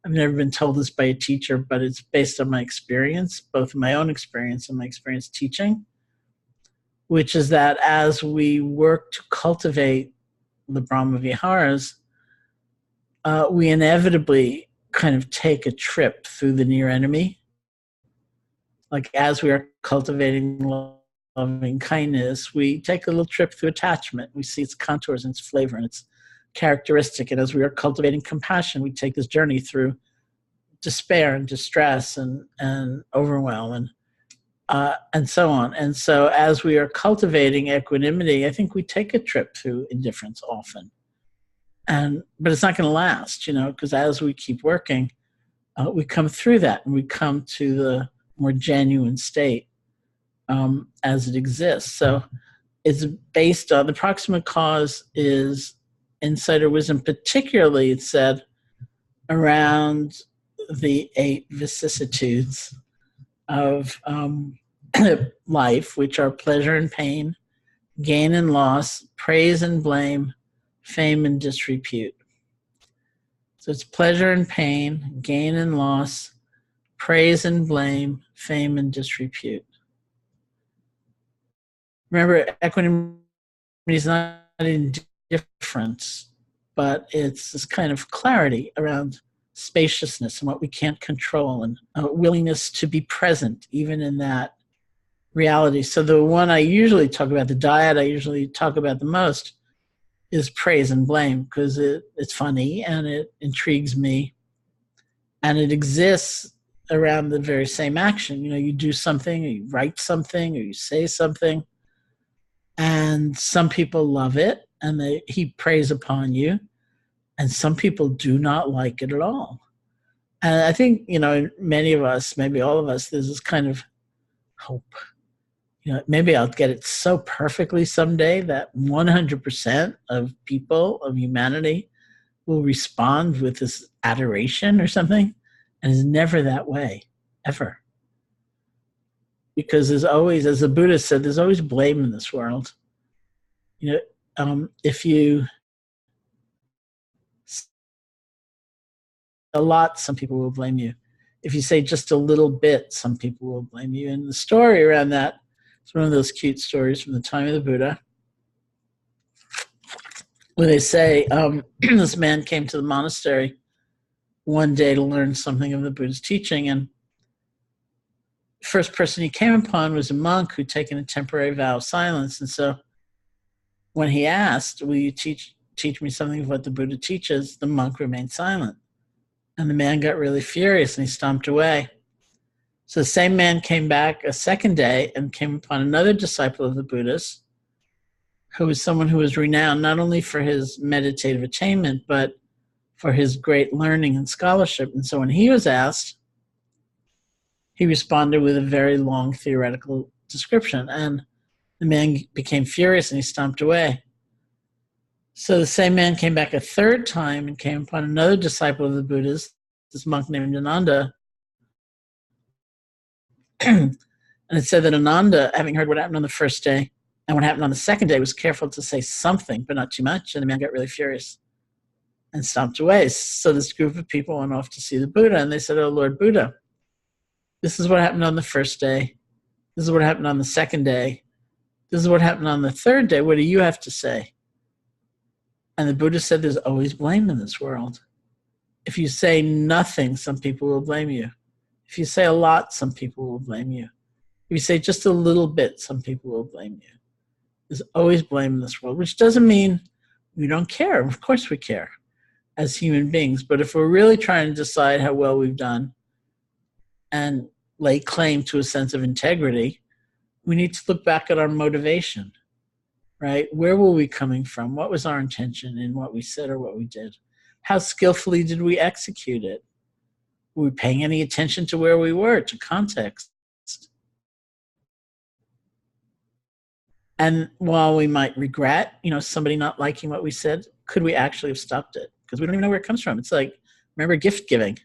I've never been told this by a teacher, but it's based on my experience, both my own experience and my experience teaching, which is that as we work to cultivate the Brahma Viharas, we inevitably kind of take a trip through the near enemy. Like as we are cultivating loving kindness, we take a little trip through attachment. We see its contours and its flavor and its characteristic. And as we are cultivating compassion, we take this journey through despair and distress and overwhelm and so on. And so as we are cultivating equanimity, I think we take a trip through indifference often. But it's not going to last, because as we keep working, we come through that and we come to the more genuine state as it exists. So it's based on the proximate cause is insight or wisdom, particularly it's said around the 8 vicissitudes of life, which are pleasure and pain, gain and loss, praise and blame, fame and disrepute. So it's pleasure and pain, gain and loss, praise and blame, fame and disrepute. Remember, equanimity is not indifference, but it's this kind of clarity around spaciousness and what we can't control, and a willingness to be present even in that reality. So the one I usually talk about, the dyad I usually talk about the most, is praise and blame, because it's funny and it intrigues me, and it exists around the very same action. You do something, or you write something, or you say something, and some people love it and they heap praise upon you, and some people do not like it at all. And I think, many of us, maybe all of us, there's this kind of hope. Maybe I'll get it so perfectly someday that 100% of people, of humanity, will respond with this adoration or something. And it's never that way, ever. Because there's always, as the Buddha said, there's always blame in this world. If you a lot, some people will blame you. If you say just a little bit, some people will blame you. And the story around that, it's one of those cute stories from the time of the Buddha, where they say this man came to the monastery one day to learn something of the Buddha's teaching, and the first person he came upon was a monk who'd taken a temporary vow of silence. And so when he asked, will you teach me something of what the Buddha teaches, the monk remained silent. And the man got really furious and he stomped away. So the same man came back a second day and came upon another disciple of the Buddha's, who was someone who was renowned not only for his meditative attainment, but for his great learning and scholarship. And so when he was asked, he responded with a very long theoretical description. And the man became furious and he stomped away. So the same man came back a third time and came upon another disciple of the Buddha's, this monk named Ananda. And it said that Ananda, having heard what happened on the first day and what happened on the second day, was careful to say something, but not too much. And the man got really furious and stomped away. So this group of people went off to see the Buddha, and they said, "Oh, Lord Buddha, this is what happened on the first day. This is what happened on the second day. This is what happened on the third day. What do you have to say?" And the Buddha said, there's always blame in this world. If you say nothing, some people will blame you. If you say a lot, some people will blame you. If you say just a little bit, some people will blame you. There's always blame in this world, which doesn't mean we don't care. Of course we care as human beings. But if we're really trying to decide how well we've done and lay claim to a sense of integrity, we need to look back at our motivation. Right? Where were we coming from? What was our intention in what we said or what we did? How skillfully did we execute it? Were we paying any attention to where we were, to context? And while we might regret, somebody not liking what we said, could we actually have stopped it? Because we don't even know where it comes from. It's like, remember gift giving.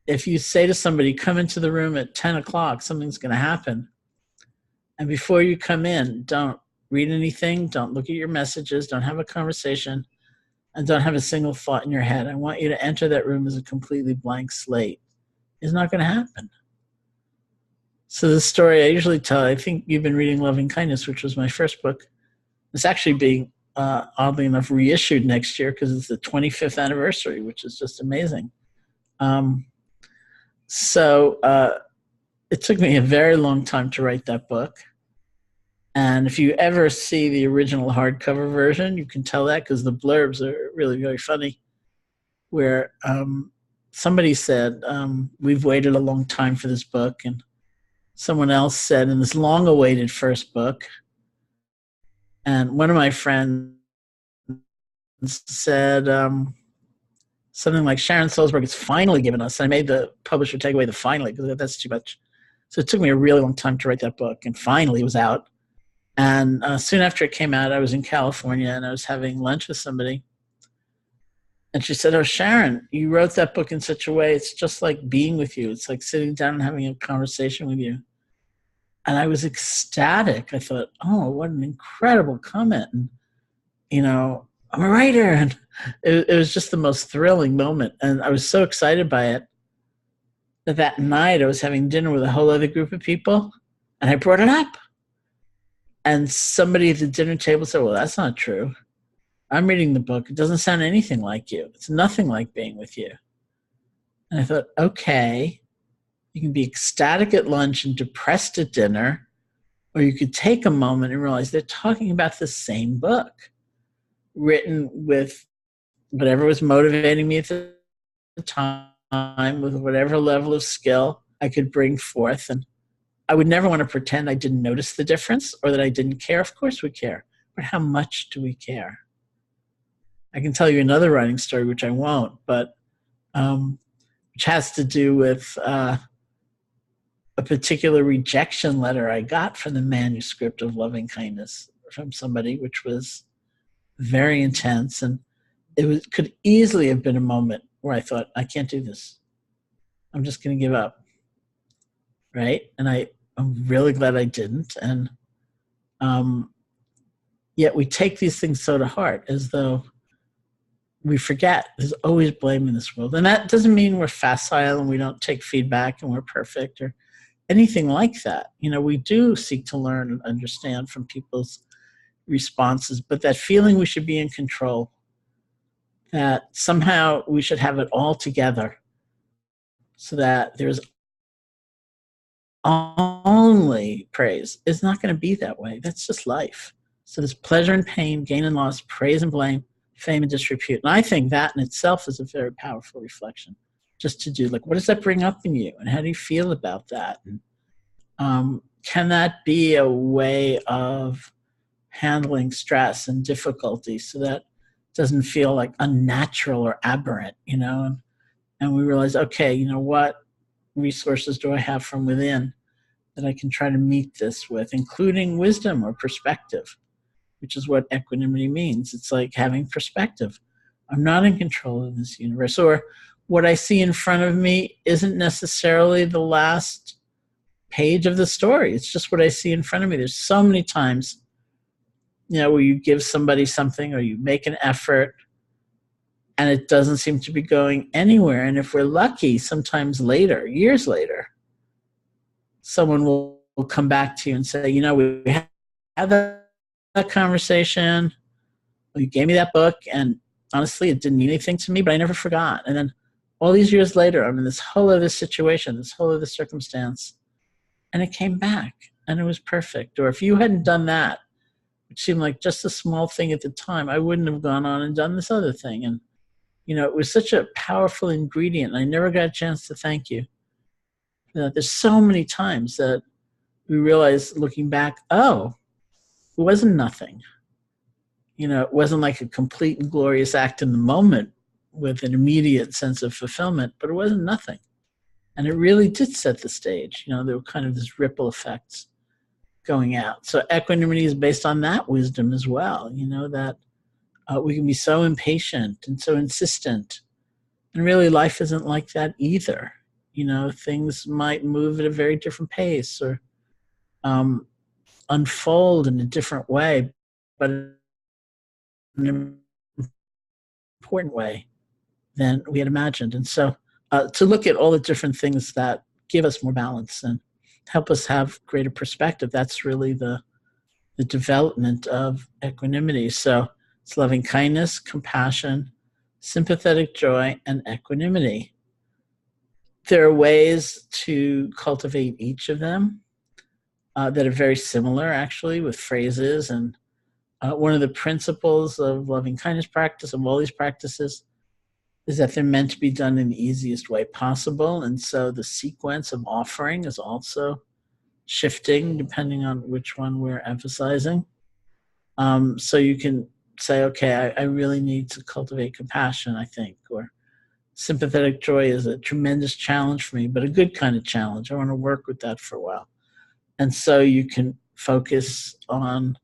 If you say to somebody, come into the room at 10 o'clock, something's going to happen. And before you come in, don't read anything, don't look at your messages, don't have a conversation, and don't have a single thought in your head. I want you to enter that room as a completely blank slate. It's not going to happen. So the story I usually tell, I think you've been reading Loving Kindness, which was my first book. It's actually being, oddly enough, reissued next year because it's the 25th anniversary, which is just amazing. Um, so it took me a very long time to write that book. And if you ever see the original hardcover version, you can tell that because the blurbs are really very funny. Where somebody said, we've waited a long time for this book. And someone else said, in this long awaited first book. And one of my friends said something like, Sharon Salzberg has finally given us. I made the publisher take away the finally because that's too much. So it took me a really long time to write that book. And finally it was out. And soon after it came out, I was in California and I was having lunch with somebody. And she said, oh, Sharon, you wrote that book in such a way, it's just like being with you. It's like sitting down and having a conversation with you. And I was ecstatic. I thought, oh, what an incredible comment. And, you know, I'm a writer. And it was just the most thrilling moment. And I was so excited by it that night I was having dinner with a whole other group of people. And I brought it up. And somebody at the dinner table said, well, that's not true. I'm reading the book. It doesn't sound anything like you. It's nothing like being with you. And I thought, okay, you can be ecstatic at lunch and depressed at dinner, or you could take a moment and realize they're talking about the same book, written with whatever was motivating me at the time, with whatever level of skill I could bring forth. And I would never want to pretend I didn't notice the difference or that I didn't care. Of course we care. But how much do we care? I can tell you another writing story, which I won't, but which has to do with a particular rejection letter I got from the manuscript of Loving Kindness from somebody, which was very intense. And it could easily have been a moment where I thought, I can't do this. I'm just going to give up. Right? And I'm really glad I didn't. And yet we take these things so to heart as though we forget there's always blame in this world. And that doesn't mean we're facile and we don't take feedback and we're perfect or anything like that. You know, we do seek to learn and understand from people's responses, but that feeling we should be in control, that somehow we should have it all together so that there's only praise, is not going to be that way. That's just life. So there's pleasure and pain, gain and loss, praise and blame, fame and disrepute. And I think that in itself is a very powerful reflection. Just to do, like, what does that bring up in you? And how do you feel about that? And can that be a way of handling stress and difficulty so that it doesn't feel like unnatural or aberrant, you know? And we realize, okay, you know, what resources do I have from within that I can try to meet this with, including wisdom or perspective, which is what equanimity means. It's like having perspective. I'm not in control of this universe, or what I see in front of me isn't necessarily the last page of the story. It's just what I see in front of me. There's so many times, you know, where you give somebody something or you make an effort and it doesn't seem to be going anywhere. And if we're lucky, sometimes later, years later, someone will come back to you and say, you know, we had that conversation. You gave me that book, and honestly, it didn't mean anything to me, but I never forgot. And then all these years later, I'm in this whole other situation, this whole other circumstance, and it came back, and it was perfect. Or if you hadn't done that, which seemed like just a small thing at the time, I wouldn't have gone on and done this other thing. And, you know, it was such a powerful ingredient, and I never got a chance to thank you. You know, there's so many times that we realize, looking back, oh, it wasn't nothing. You know, it wasn't like a complete and glorious act in the moment with an immediate sense of fulfillment, but it wasn't nothing. And it really did set the stage. You know, there were kind of this ripple effects going out. So equanimity is based on that wisdom as well, you know, that we can be so impatient and so insistent. And really life isn't like that either. You know, things might move at a very different pace or unfold in a different way, but in an important way than we had imagined. And so to look at all the different things that give us more balance and help us have greater perspective, that's really the development of equanimity. So it's loving kindness, compassion, sympathetic joy, and equanimity. there are ways to cultivate each of them that are very similar, actually, with phrases. And one of the principles of loving kindness practice, of all these practices, is that they're meant to be done in the easiest way possible. And so the sequence of offering is also shifting depending on which one we're emphasizing. So you can say, okay, I really need to cultivate compassion, I think, or sympathetic joy is a tremendous challenge for me, but a good kind of challenge. I want to work with that for a while. And so you can focus on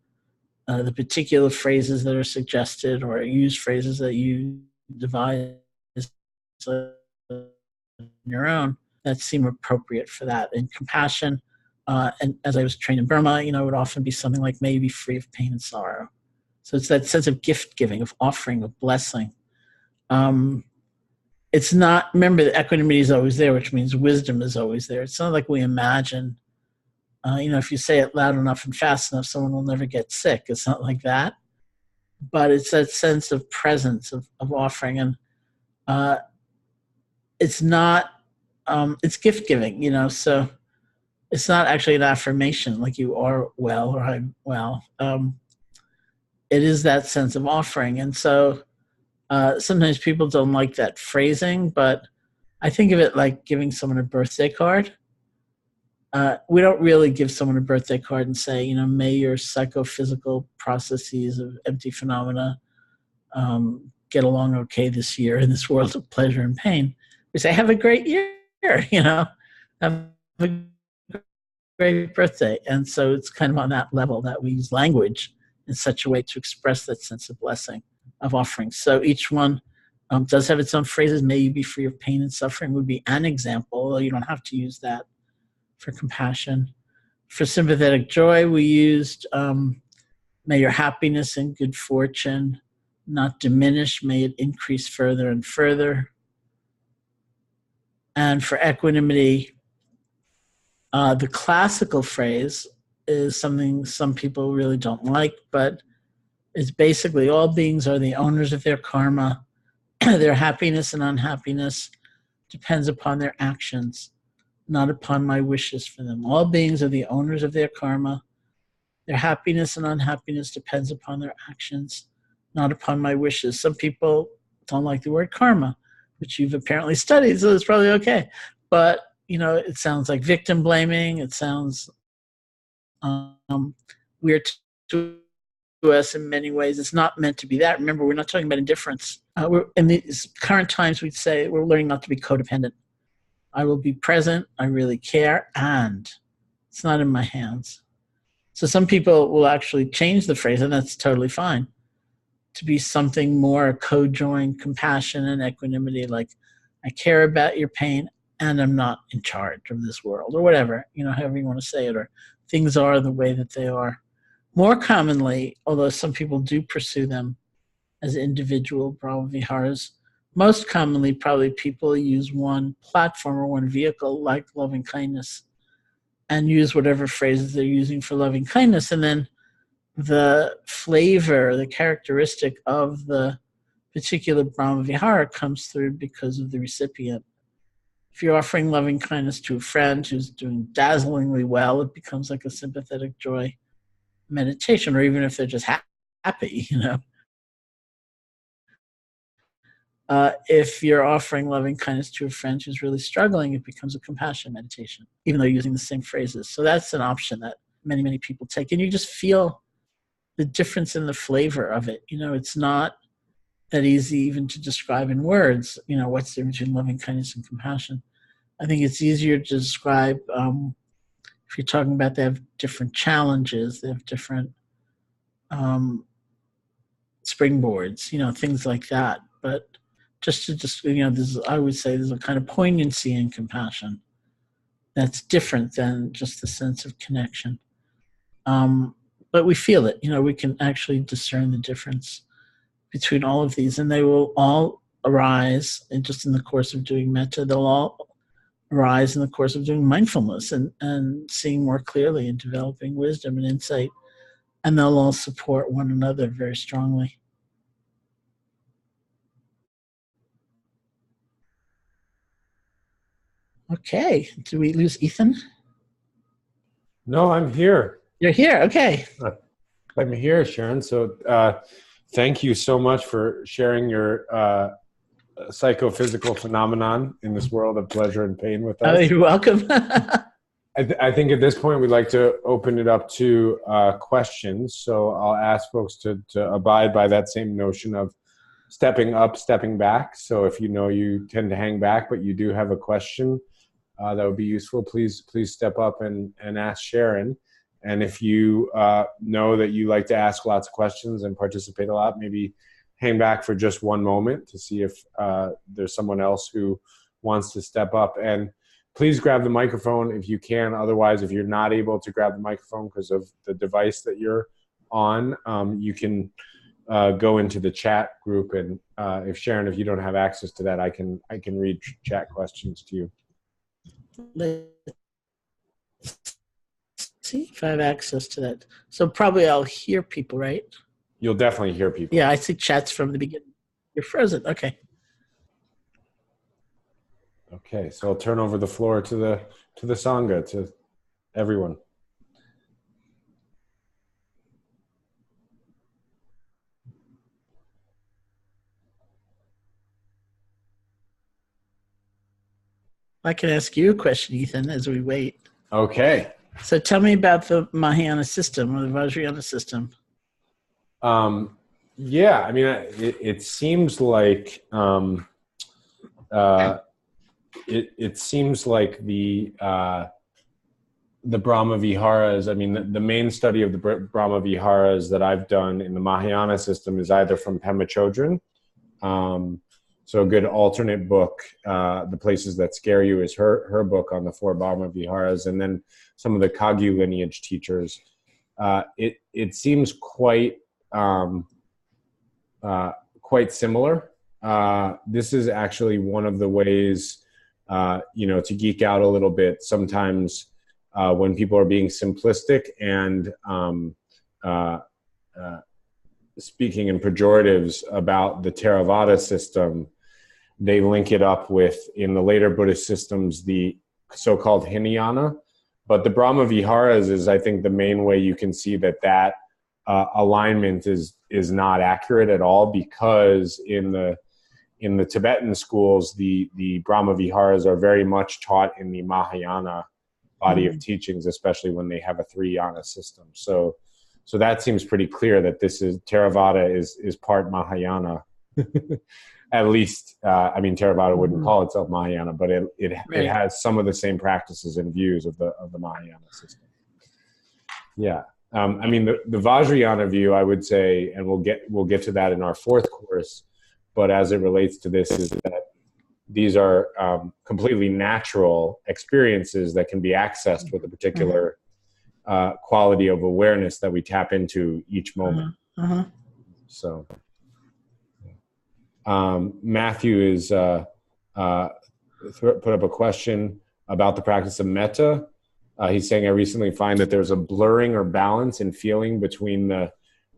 the particular phrases that are suggested, or use phrases that you devise on your own that seem appropriate for that. And compassion, and as I was trained in Burma, it would often be something like, may you be free of pain and sorrow. So it's that sense of gift giving, of offering, of blessing. It's not, remember, the equanimity is always there, which means wisdom is always there. It's not like we imagine, if you say it loud enough and fast enough, someone will never get sick. It's not like that. But it's that sense of presence, of offering. And it's not, it's gift giving, so it's not actually an affirmation like you are well or I'm well. It is that sense of offering. And so sometimes people don't like that phrasing, but I think of it like giving someone a birthday card. We don't really give someone a birthday card and say, may your psychophysical processes of empty phenomena get along okay this year in this world of pleasure and pain. We say, have a great year, have a great birthday. And so it's kind of on that level that we use language in such a way to express that sense of blessing, of offering. So each one does have its own phrases. May you be free of pain and suffering would be an example, although you don't have to use that for compassion. For sympathetic joy, we used may your happiness and good fortune not diminish, may it increase further and further. And for equanimity, the classical phrase is something some people really don't like, but it's basically all beings are the owners of their karma. Their happiness and unhappiness depends upon their actions, not upon my wishes for them. All beings are the owners of their karma. Their happiness and unhappiness depends upon their actions, not upon my wishes. Some people don't like the word karma, which you've apparently studied, so it's probably okay. But, it sounds like victim blaming. It sounds weird to us in many ways. It's not meant to be that. Remember, we're not talking about indifference. In these current times, we'd say we're learning not to be codependent. I will be present, I really care, and it's not in my hands. So some people will actually change the phrase, and that's totally fine, to be something more co-joined compassion and equanimity, like I care about your pain and I'm not in charge of this world, or whatever, however you want to say it, or things are the way that they are. More commonly, although some people do pursue them as individual Brahma Viharas, most commonly probably people use one platform or one vehicle like loving kindness and use whatever phrases they're using for loving kindness, and then the flavor, the characteristic of the particular Brahma Vihara comes through because of the recipient. If you're offering loving kindness to a friend who's doing dazzlingly well, it becomes like a sympathetic joy meditation, or even if they're just happy, if you're offering loving kindness to a friend who's really struggling, it becomes a compassion meditation, even though you're using the same phrases. So that's an option that many, many people take. And you just feel the difference in the flavor of it. It's not that easy even to describe in words, what's the difference between loving kindness and compassion. I think it's easier to describe if you're talking about they have different challenges, they have different springboards, things like that. But I would say there's a kind of poignancy in compassion that's different than just the sense of connection. But we feel it, we can actually discern the difference between all of these, and they will all arise in the course of doing metta. They'll all arise in the course of doing mindfulness and seeing more clearly and developing wisdom and insight, and they'll all support one another very strongly. Okay. Did we lose Ethan? No, I'm here. You're here. Okay. I'm here, Sharon. So thank you so much for sharing your psychophysical phenomenon in this world of pleasure and pain with Oh, us. you're welcome. I think at this point we'd like to open it up to questions. So I'll ask folks to abide by that same notion of stepping up, stepping back. So if you know you tend to hang back, but you do have a question that would be useful, please step up and ask Sharon. And if you know that you like to ask lots of questions and participate a lot, maybe hang back for just one moment to see if there's someone else who wants to step up. And please grab the microphone if you can. Otherwise, if you're not able to grab the microphone because of the device that you're on, you can go into the chat group. And if Sharon, if you don't have access to that, I can read chat questions to you. Let's see if I have access to that. So probably I'll hear people, right? You'll definitely hear people. Yeah, I see chats from the beginning. You're frozen. Okay. Okay, so I'll turn over the floor to the Sangha, to everyone. I can ask you a question, Ethan, as we wait. Okay. So tell me about the Mahayana system or the Vajrayana system. Yeah, I mean, it seems like it seems like the Brahma Viharas. I mean, the main study of the Brahma Viharas that I've done in the Mahayana system is either from Pema Chodron. So a good alternate book, The Places That Scare You, is her book on the 4 Brahma Viharas, and then some of the Kagyu lineage teachers. It seems quite similar. This is actually one of the ways, to geek out a little bit. Sometimes when people are being simplistic and speaking in pejoratives about the Theravada system, they link it up with, in the later Buddhist systems, the so-called Hinayana. But the Brahma Viharas is, I think, the main way you can see that alignment is not accurate at all, because in the Tibetan schools, the Brahma Viharas are very much taught in the Mahayana body of teachings, especially when they have a 3-yana system. So that seems pretty clear that this is Theravada is part Mahayana. At least, I mean, Theravada wouldn't call itself Mahayana, but it has some of the same practices and views of the Mahayana system. Yeah. I mean, the Vajrayana view, I would say, and we'll get to that in our 4th course, but as it relates to this, is that these are completely natural experiences that can be accessed with a particular quality of awareness that we tap into each moment. So Matthew is put up a question about the practice of metta. He's saying, I recently find that there's a blurring or balance in feeling between the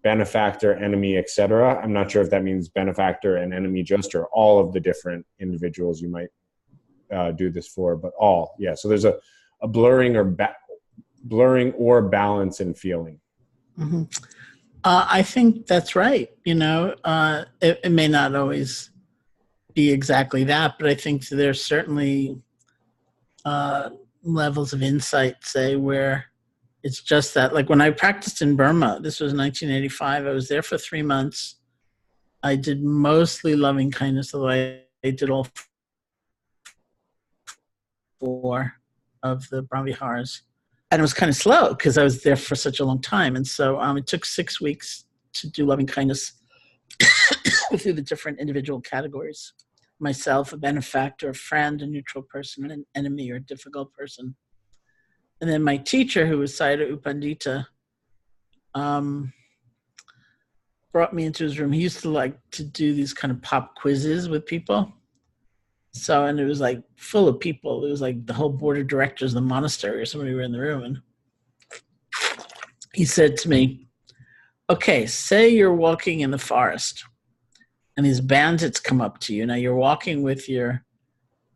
benefactor, enemy, etc. I'm not sure if that means benefactor and enemy just, or all of the different individuals you might do this for, but all. Yeah, so there's a blurring or balance in feeling. I think that's right. It may not always be exactly that, but I think there's certainly levels of insight, say, where it's just that. Like when I practiced in Burma, this was 1985, I was there for 3 months. I did mostly loving kindness, although I did all 4 of the Brahmaviharas. And it was kind of slow because I was there for such a long time. And so it took 6 weeks to do loving kindness through the different individual categories. Myself, a benefactor, a friend, a neutral person, an enemy, or a difficult person. And then my teacher, who was Sayadaw U Pandita, brought me into his room. He used to like to do these kind of pop quizzes with people. So, and it was like full of people. It was like the whole board of directors of the monastery or somebody were in the room. And he said to me, okay, say you're walking in the forest and these bandits come up to you. Now you're walking with your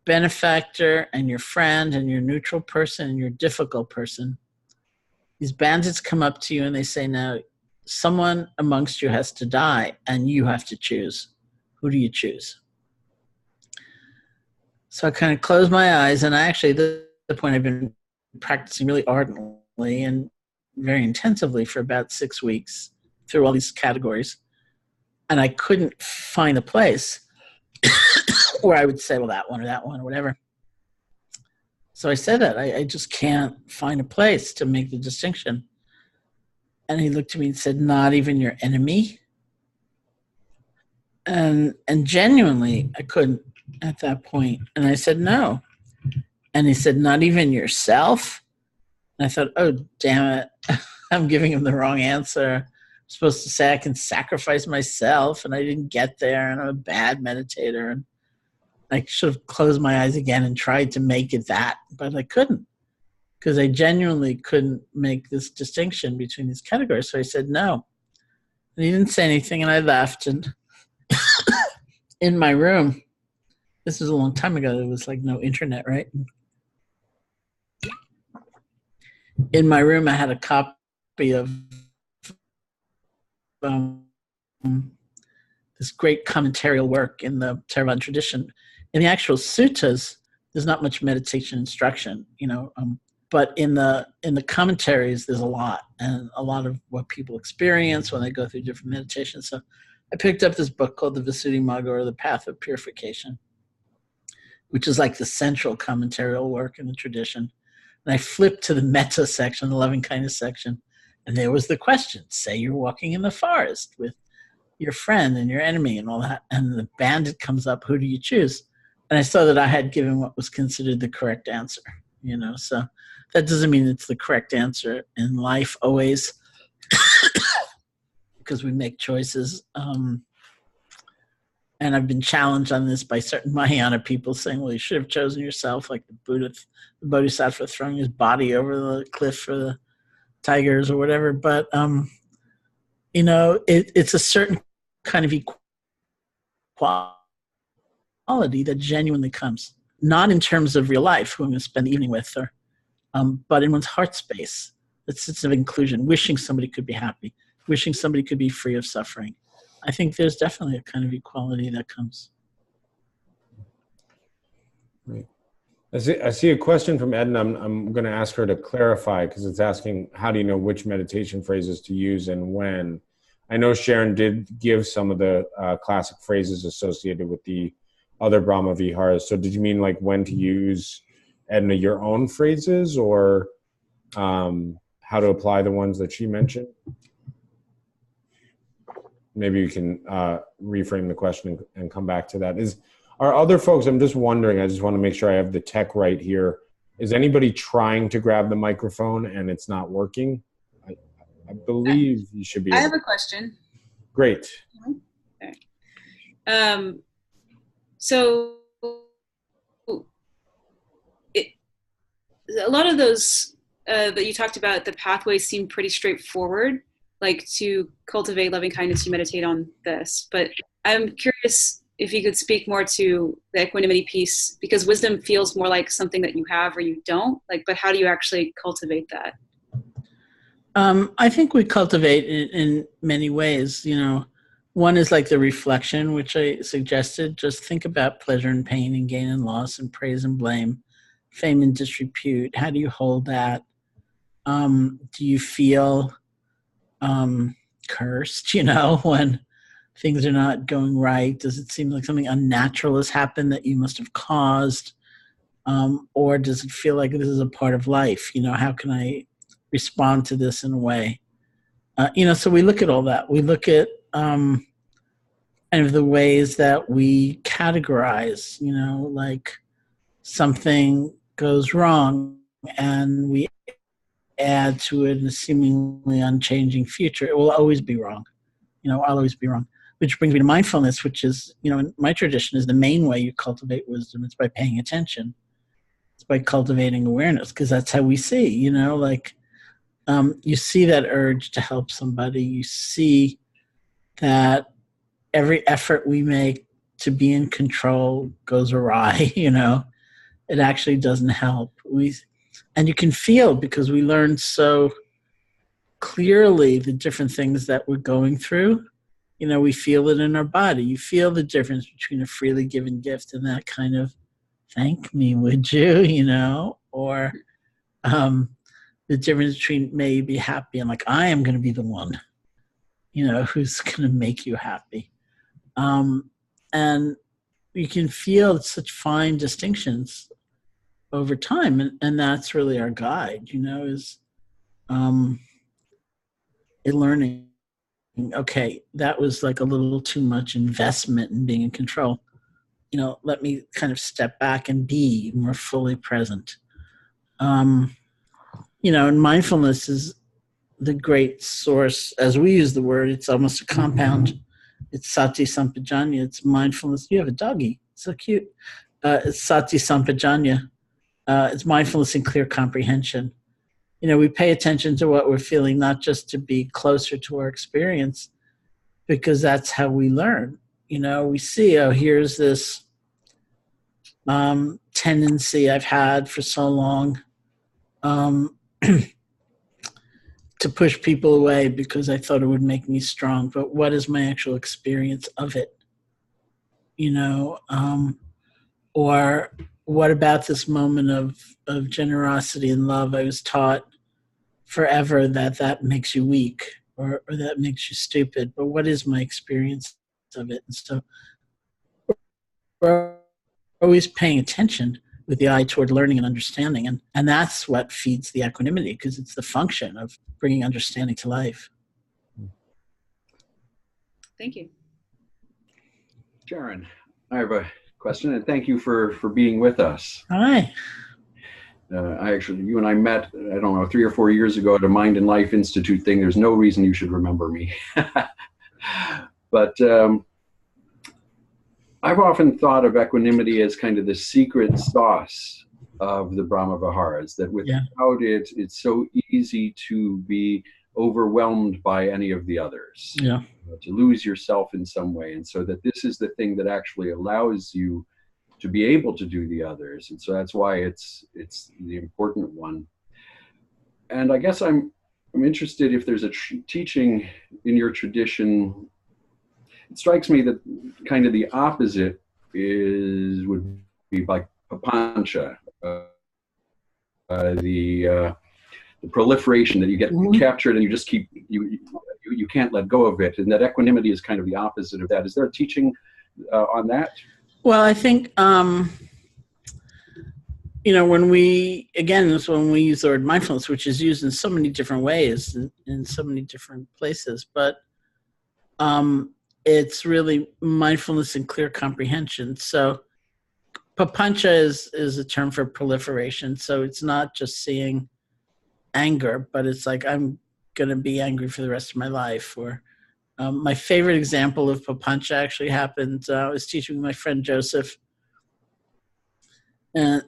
benefactor and your friend and your neutral person and your difficult person, these bandits come up to you and they say, now, someone amongst you has to die and you have to choose. Who do you choose? So I kind of closed my eyes, and I actually, at the point, I've been practicing really ardently and very intensively for about 6 weeks through all these categories. And I couldn't find a place where I would say, well, that one or whatever. So I said that. I just can't find a place to make the distinction. And he looked at me and said, not even your enemy? And genuinely, I couldn't at that point. And I said, no. And he said, not even yourself? And I thought, oh, damn it. I'm giving him the wrong answer. I'm supposed to say I can sacrifice myself, and I didn't get there, and I'm a bad meditator. And I should have closed my eyes again and tried to make it that, but I couldn't, because I genuinely couldn't make this distinction between these categories. So I said no. And he didn't say anything, and I left. And in my room, this was a long time ago, there was like no internet, right? In my room, I had a copy of this great commentarial work in the Theravada tradition. In the actual suttas, there's not much meditation instruction, but in the commentaries, there's a lot, and a lot of what people experience when they go through different meditations. So I picked up this book called the Visuddhimagga, or the Path of Purification, which is like the central commentarial work in the tradition. And I flipped to the metta section, the loving kindness section, and there was the question: say you're walking in the forest with your friend and your enemy and all that, and the bandit comes up, who do you choose? And I saw that I had given what was considered the correct answer, so that doesn't mean it's the correct answer in life always, because we make choices. And I've been challenged on this by certain Mahayana people saying, well, you should have chosen yourself, like the Bodhisattva throwing his body over the cliff for the tigers or whatever. But, it's a certain kind of equality that genuinely comes, not in terms of real life, who I'm going to spend the evening with, or but in one's heart space, that sense of inclusion, wishing somebody could be happy, wishing somebody could be free of suffering. I think there's definitely a kind of equality that comes. Right. I see a question from Edna. I'm going to ask her to clarify, because it's asking, how do you know which meditation phrases to use and when? I know Sharon did give some of the classic phrases associated with the other Brahma Viharas. So did you mean like when to use, Edna, your own phrases, or how to apply the ones that she mentioned? Maybe you can reframe the question and come back to that. Are other folks, I'm just wondering, I just want to make sure I have the tech right here. Is anybody trying to grab the microphone and it's not working? I believe you should be. I have a question. Great. Okay. So a lot of those that you talked about, the pathways seem pretty straightforward, like to cultivate loving kindness, you meditate on this. But I'm curious if you could speak more to the equanimity piece, because wisdom feels more like something that you have or you don't, but how do you actually cultivate that? I think we cultivate it in many ways. One is like the reflection, which I suggested. Just think about pleasure and pain and gain and loss and praise and blame, fame and disrepute. How do you hold that? Do you feel cursed, when things are not going right? Does it seem like something unnatural has happened that you must have caused? Or does it feel like this is a part of life? How can I respond to this in a way? So we look at all that. We look at kind of the ways that we categorize, like something goes wrong and we add to it a seemingly unchanging future. It will always be wrong. I'll always be wrong. Which brings me to mindfulness, which is, in my tradition, is the main way you cultivate wisdom. It's by paying attention. It's by cultivating awareness, because that's how we see, you see that urge to help somebody. You see that every effort we make to be in control goes awry, it actually doesn't help. And you can feel, because we learn so clearly the different things that we're going through. We feel it in our body. You feel the difference between a freely given gift and that kind of, thank me, would you, or the difference between may you be happy and like, I am going to be the one, who's going to make you happy. And you can feel such fine distinctions over time. And that's really our guide, is learning, okay, that was like a little too much investment in being in control. Let me kind of step back and be more fully present. And mindfulness is the great source. As we use the word, it's almost a compound. It's sati sampajanya. It's mindfulness. You have a doggy. So cute. It's sati sampajanya. It's mindfulness and clear comprehension. We pay attention to what we're feeling, not just to be closer to our experience, because that's how we learn. We see, here's this tendency I've had for so long to push people away because I thought it would make me strong. But what is my actual experience of it? Or what about this moment of generosity and love? I was taught forever that makes you weak or that makes you stupid. But what is my experience of it? And so we're always paying attention with the eye toward learning and understanding. And that's what feeds the equanimity, because it's the function of bringing understanding to life. Thank you. Sharon, I have a question, and thank you for being with us. Hi. You and I met, I don't know, 3 or 4 years ago at a Mind and Life Institute thing. There's no reason you should remember me. But I've often thought of equanimity as kind of the secret sauce of the Brahma Viharas, that without it, it's so easy to be overwhelmed by any of the others, to lose yourself in some way. And so that this is the thing that actually allows you to be able to do the others. And so that's why it's the important one. And I guess I'm interested if there's a teaching in your tradition. It strikes me that kind of the opposite would be like papancha, the proliferation that you get captured and you just keep you can't let go of it, and that equanimity is kind of the opposite of that. Is there a teaching on that? Well, I think when we use the word mindfulness, which is used in so many different ways in so many different places, but it's really mindfulness and clear comprehension. So papancha is a term for proliferation. So it's not just seeing anger, but it's like, I'm going to be angry for the rest of my life. Or my favorite example of papancha actually happened. I was teaching my friend Joseph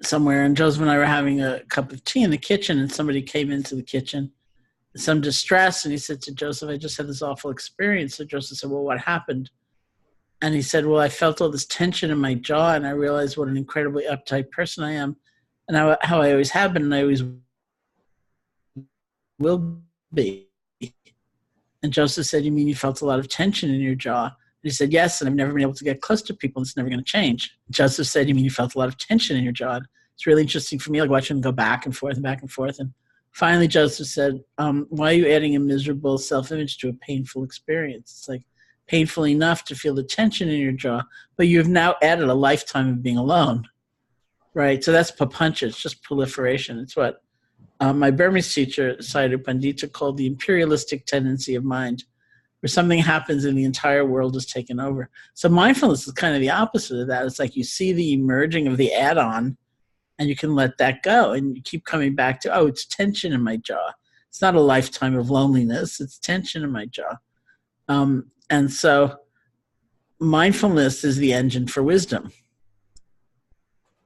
somewhere, and Joseph and I were having a cup of tea in the kitchen, and somebody came into the kitchen, some distress, and he said to Joseph, I just had this awful experience. So Joseph said, well, what happened? And he said, well, I felt all this tension in my jaw, and I realized what an incredibly uptight person I am, and how I always have been, and I always will be. And Joseph said, you mean you felt a lot of tension in your jaw? And he said, yes, and I've never been able to get close to people, and it's never going to change. Joseph said, you mean you felt a lot of tension in your jaw? And it's really interesting for me, like watching them go back and forth and back and forth. And finally, Joseph said, why are you adding a miserable self-image to a painful experience? It's like painful enough to feel the tension in your jaw, but you've now added a lifetime of being alone, right? So that's papancha. It's just proliferation. It's what my Burmese teacher, Sayadaw Pandita, called the imperialistic tendency of mind, where something happens and the entire world is taken over. So mindfulness is kind of the opposite of that. It's like you see the emerging of the add-on, and you can let that go, and you keep coming back to, it's tension in my jaw. It's not a lifetime of loneliness. It's tension in my jaw. And so mindfulness is the engine for wisdom.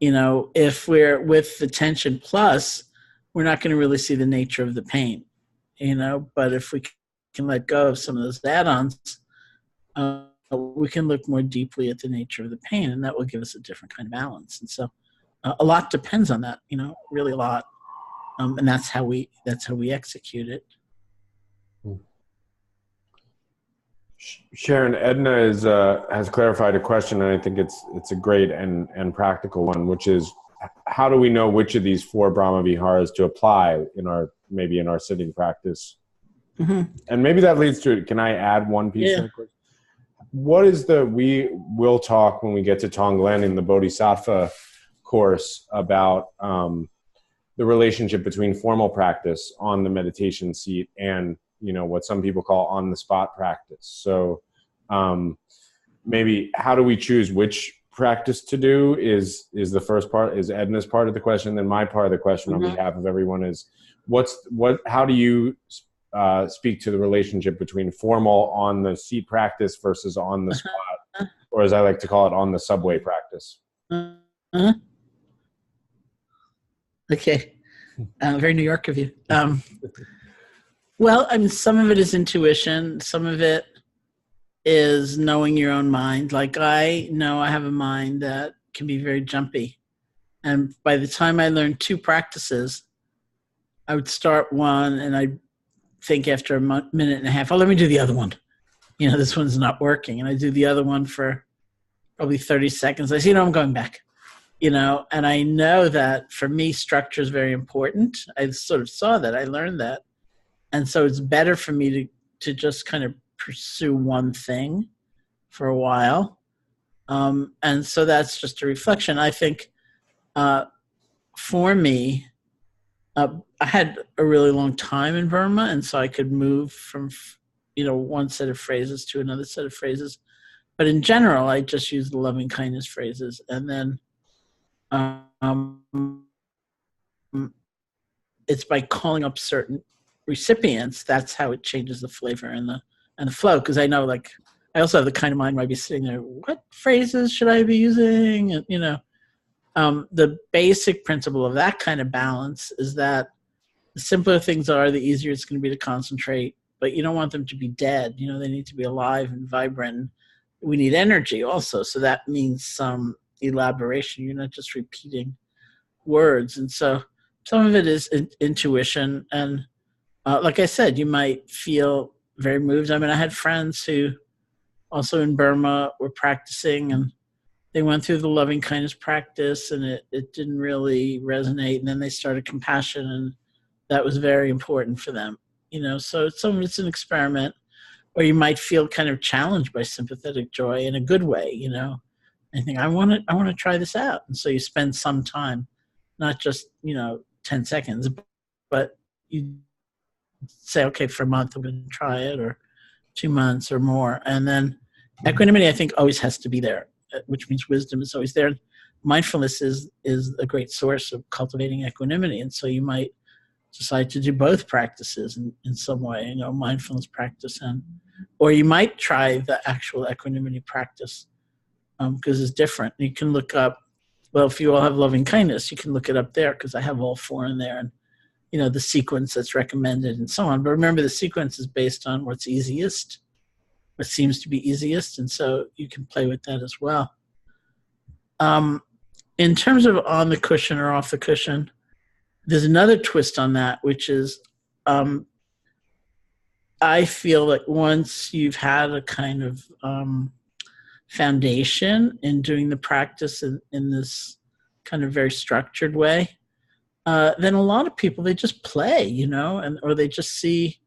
If we're with the tension plus, we're not going to really see the nature of the pain, but if we can let go of some of those add-ons, we can look more deeply at the nature of the pain, and that will give us a different kind of balance. And so a lot depends on that, really a lot. And that's how we execute it. Sharon, Edna has clarified a question, and I think it's a great and practical one, which is, how do we know which of these 4 Brahma Viharas to apply in our sitting practice? Mm-hmm. And maybe that leads to, can I add one piece? Yeah. What is we will talk when we get to Tonglen in the Bodhisattva course about the relationship between formal practice on the meditation seat and what some people call on the spot practice. So maybe how do we choose which practice to do is the first part, is Edna's part of the question. Then my part of the question on behalf of everyone is, how do you speak to the relationship between formal on the seat practice versus on the spot, or as I like to call it, on the subway practice? Okay. Very New York of you. Well, I mean, some of it is intuition. Some of it is knowing your own mind. Like, I know I have a mind that can be very jumpy. And by the time I learned 2 practices, I would start one and I'd think after a minute and a half, oh, let me do the other one. This one's not working. And I do the other one for probably 30 seconds. I say, I'm going back. And I know that for me, structure is very important. I sort of saw that. I learned that. And so it's better for me to just kind of pursue one thing for a while. And so that's just a reflection. I think for me, I had a really long time in Burma, and so I could move from, one set of phrases to another set of phrases. But in general, I just use the loving kindness phrases. And then it's by calling up certain recipients, that's how it changes the flavor and the flow. Because I know, like, I also have the kind of mind where I'd be sitting there, what phrases should I be using? And, the basic principle of that kind of balance is that the simpler things are, the easier it's going to be to concentrate. But you don't want them to be dead. They need to be alive and vibrant. We need energy also. So that means some elaboration. You're not just repeating words. And so some of it is intuition. And like I said, you might feel very moved. I mean, I had friends who also in Burma were practicing, and they went through the loving kindness practice, and it didn't really resonate. And then they started compassion, and that was very important for them. So it's an experiment, or you might feel kind of challenged by sympathetic joy in a good way. I think I want to try this out. And so you spend some time, not just, 10 seconds, but you say, okay, for a month I'm going to try it, or 2 months or more. And then equanimity, I think, always has to be there, which means wisdom is always there. Mindfulness is a great source of cultivating equanimity. And so you might decide to do both practices in some way, mindfulness practice, or you might try the actual equanimity practice, because it's different. You can look up, well, if you all have loving kindness, you can look it up there, because I have all 4 in there, and the sequence that's recommended and so on. But remember, the sequence is based on what's easiest, what seems to be easiest, and so you can play with that as well. In terms of on the cushion or off the cushion, there's another twist on that, which is I feel like once you've had a kind of foundation in doing the practice in this kind of very structured way, then a lot of people, they just play, or they just see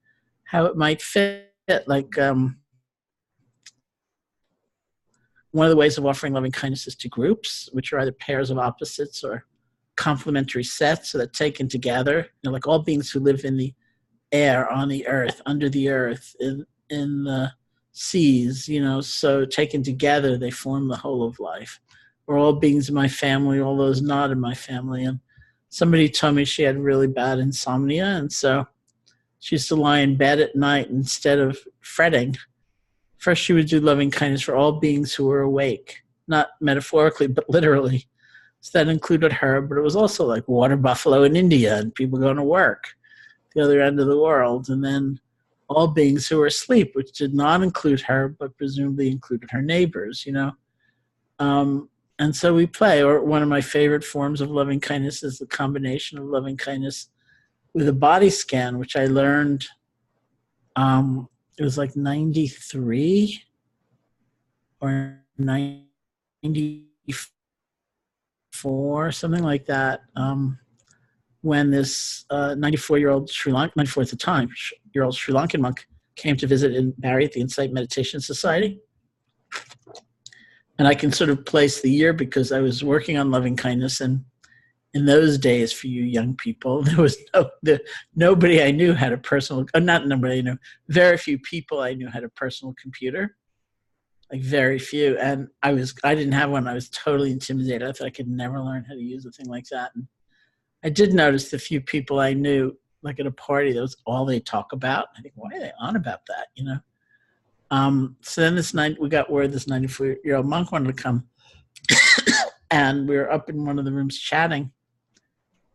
how it might fit. Like one of the ways of offering loving kindness is to groups, which are either pairs of opposites or complementary sets, so that taken together, like all beings who live in the air, on the earth, under the earth, in the seas, so taken together, they form the whole of life. We're all beings in my family, all those not in my family. And somebody told me she had really bad insomnia, and so she used to lie in bed at night, instead of fretting, first she would do loving kindness for all beings who were awake, not metaphorically, but literally. So that included her, but it was also like water buffalo in India and people going to work the other end of the world. And then all beings who were asleep, which did not include her, but presumably included her neighbors, And so we play, or one of my favorite forms of loving kindness is the combination of loving kindness with a body scan, which I learned, it was like 93 or 94, something like that, when this 94-year-old 94 at the time, year-old Sri Lankan monk came to visit in Barrie at the Insight Meditation Society. And I can sort of place the year because I was working on loving kindness, and in those days, for you young people, there was nobody I knew had a personal, not nobody I knew, very few people I knew had a personal computer, like very few. And I didn't have one. I was totally intimidated. I thought I could never learn how to use a thing like that. And I did notice the few people I knew, like at a party, that was all they talk about. I think, why are they on about that, you know? So then we got word this 94-year-old monk wanted to come, and we were up in one of the rooms chatting,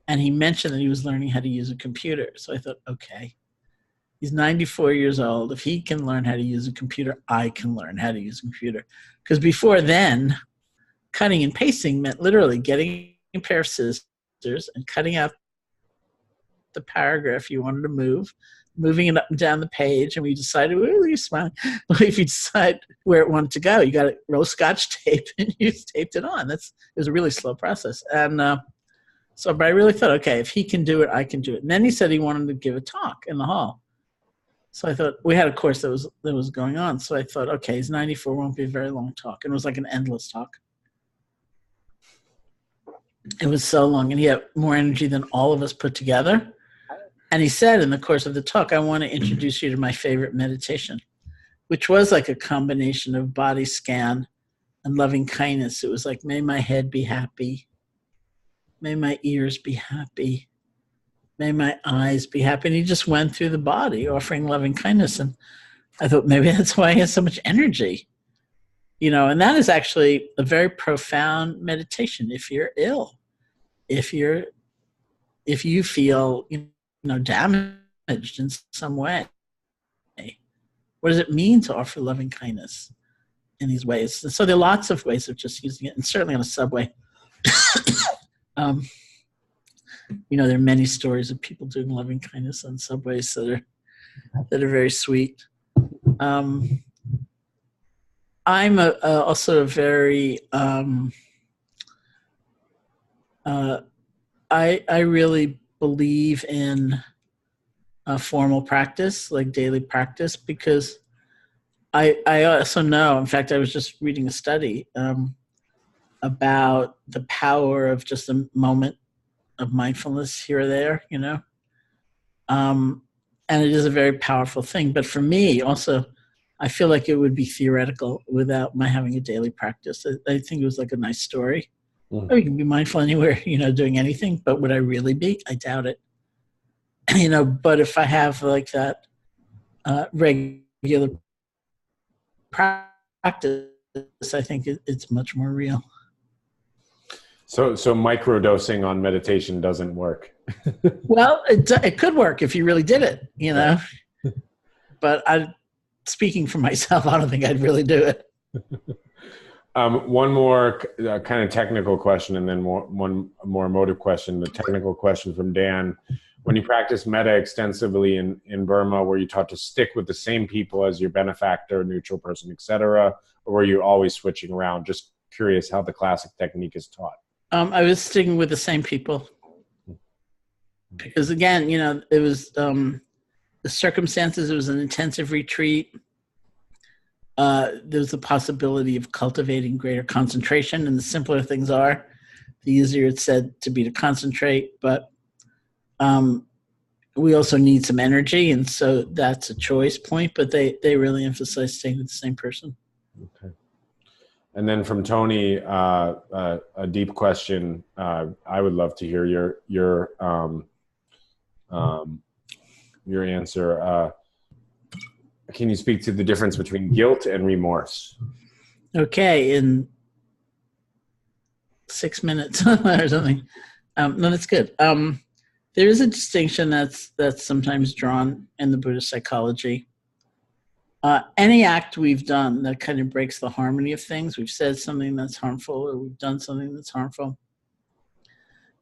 and he mentioned that he was learning how to use a computer. So I thought, okay, he's 94 years old. If he can learn how to use a computer, I can learn how to use a computer. Because before then, cutting and pasting meant literally getting a pair of scissors and cutting out the paragraph you wanted to move, moving it up and down the page, and we decided, well, you're smiling. If you decide where it wanted to go, you got to roll Scotch tape, and you taped it on. It was a really slow process. And but I really thought, okay, if he can do it, I can do it. And then he said he wanted to give a talk in the hall. So I thought, we had a course that was going on. So I thought, okay, he's 94, won't be a very long talk. And it was like an endless talk. It was so long, and he had more energy than all of us put together. And he said in the course of the talk, I want to introduce you to my favorite meditation, which was like a combination of body scan and loving kindness. It was like, may my head be happy. May my ears be happy. May my eyes be happy. And he just went through the body offering loving kindness. And I thought, maybe that's why he has so much energy. You know, and that is actually a very profound meditation. If you're ill, if you feel, damaged in some way, what does it mean to offer loving kindness in these ways? And so there are lots of ways of just using it, and certainly on a subway. There are many stories of people doing loving kindness on subways that are very sweet. I'm also a very I really believe in a formal practice, like daily practice, because I also know, in fact, I was just reading a study about the power of just a moment of mindfulness here or there, and it is a very powerful thing. But for me, also, I feel like it would be theoretical without my having a daily practice. I think it was like a nice story. Oh, you can be mindful anywhere, doing anything, but would I really be? I doubt it. But if I have like that regular practice, I think it's much more real. So microdosing on meditation doesn't work. Well, it could work if you really did it, But speaking for myself, I don't think I'd really do it. One more kind of technical question, and then one more emotive question. The technical question from Dan: when you practice metta extensively in Burma, were you taught to stick with the same people as your benefactor, neutral person, etc., or were you always switching around? Just curious how the classic technique is taught. I was sticking with the same people because, again, it was the circumstances. It was an intensive retreat. There's the possibility of cultivating greater concentration, and the simpler things are, the easier it's said to be to concentrate. But we also need some energy, and so that's a choice point. But they really emphasize staying with the same person. Okay. And then from Tony, a deep question. I would love to hear your answer. Can you speak to the difference between guilt and remorse? Okay, in 6 minutes or something. No, that's good. There is a distinction that's sometimes drawn in the Buddhist psychology Any act we've done that kind of breaks the harmony of things, we've said something that's harmful or we've done something that's harmful,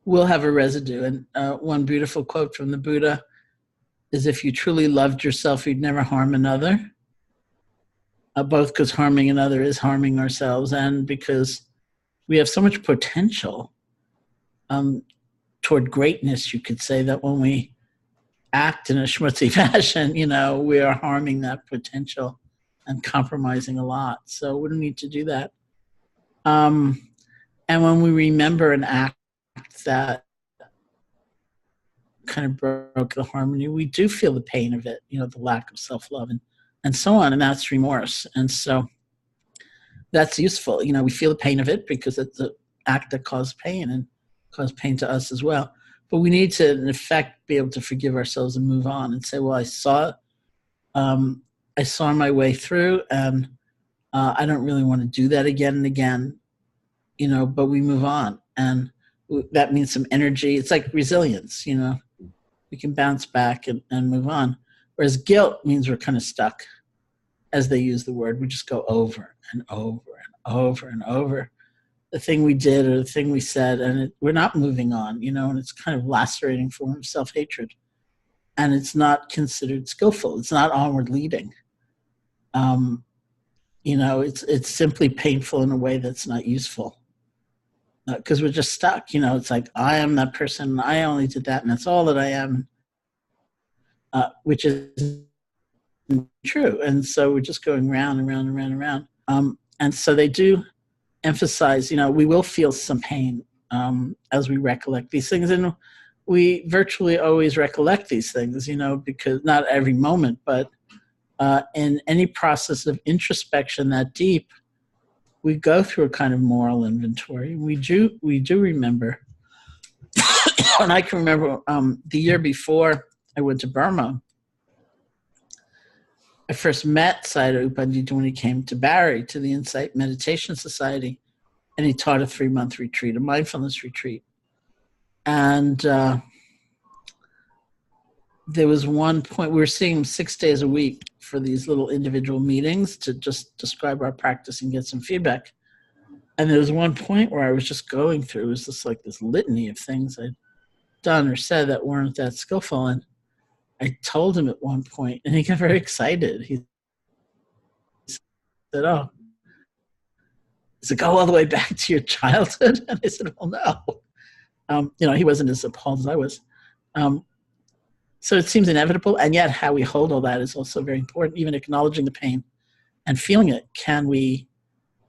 will have a residue. And one beautiful quote from the Buddha is, if you truly loved yourself, you'd never harm another. Both because harming another is harming ourselves, and because we have so much potential toward greatness, you could say, that when we act in a schmutzy fashion, we are harming that potential and compromising a lot. So we don't need to do that. And when we remember an act that kind of broke the harmony, we do feel the pain of it, the lack of self-love and so on, and that's remorse. And so that's useful. We feel the pain of it because it's an act that caused pain and caused pain to us as well. But we need to, in effect, be able to forgive ourselves and move on and say, well, I saw my way through, and I don't really want to do that again and again, but we move on. And that means some energy. It's like resilience, we can bounce back and move on. Whereas guilt means we're kind of stuck, as they use the word. We just go over and over and over and over the thing we did or the thing we said, and we're not moving on, and it's kind of lacerating form of self-hatred. And it's not considered skillful. It's not onward leading. It's simply painful in a way that's not useful. Because we're just stuck, it's like, I am that person, I only did that, and that's all that I am, which is true. And so we're just going round and round and round and round. And so they do emphasize, we will feel some pain as we recollect these things. And we virtually always recollect these things, because not every moment, but in any process of introspection that deep, we go through a kind of moral inventory. We do remember. And I can remember the year before I went to Burma, I first met Sayadaw U Pandita when he came to Bari, to the Insight Meditation Society, and he taught a 3-month retreat, a mindfulness retreat. And there was one point, we were seeing him 6 days a week for these little individual meetings to just describe our practice and get some feedback. And there was one point where I was just going through, it was just like this litany of things I'd done or said that weren't that skillful. And I told him at one point, and he got very excited. He said, "Oh, does it go all the way back to your childhood?" And I said, "Well, no." He wasn't as appalled as I was. So it seems inevitable, and yet how we hold all that is also very important. Even acknowledging the pain and feeling it, can we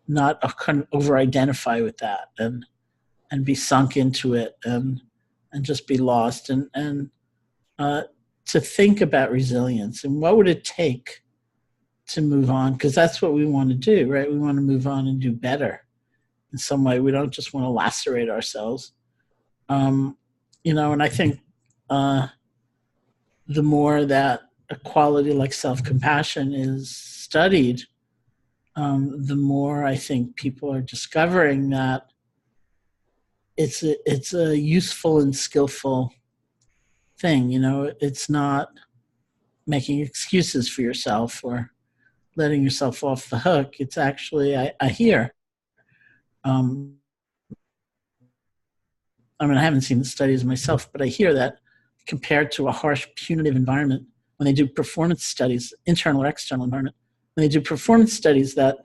not kind of over-identify with that and be sunk into it and just be lost and to think about resilience and what would it take to move on, because that's what we want to do, right? We want to move on and do better in some way. We don't just want to lacerate ourselves. And I think the more that a quality like self-compassion is studied, the more I think people are discovering that it's a useful and skillful thing. It's not making excuses for yourself or letting yourself off the hook. It's actually, I hear, I haven't seen the studies myself, but I hear that compared to a harsh, punitive environment, when they do performance studies, internal or external environment, when they do performance studies, that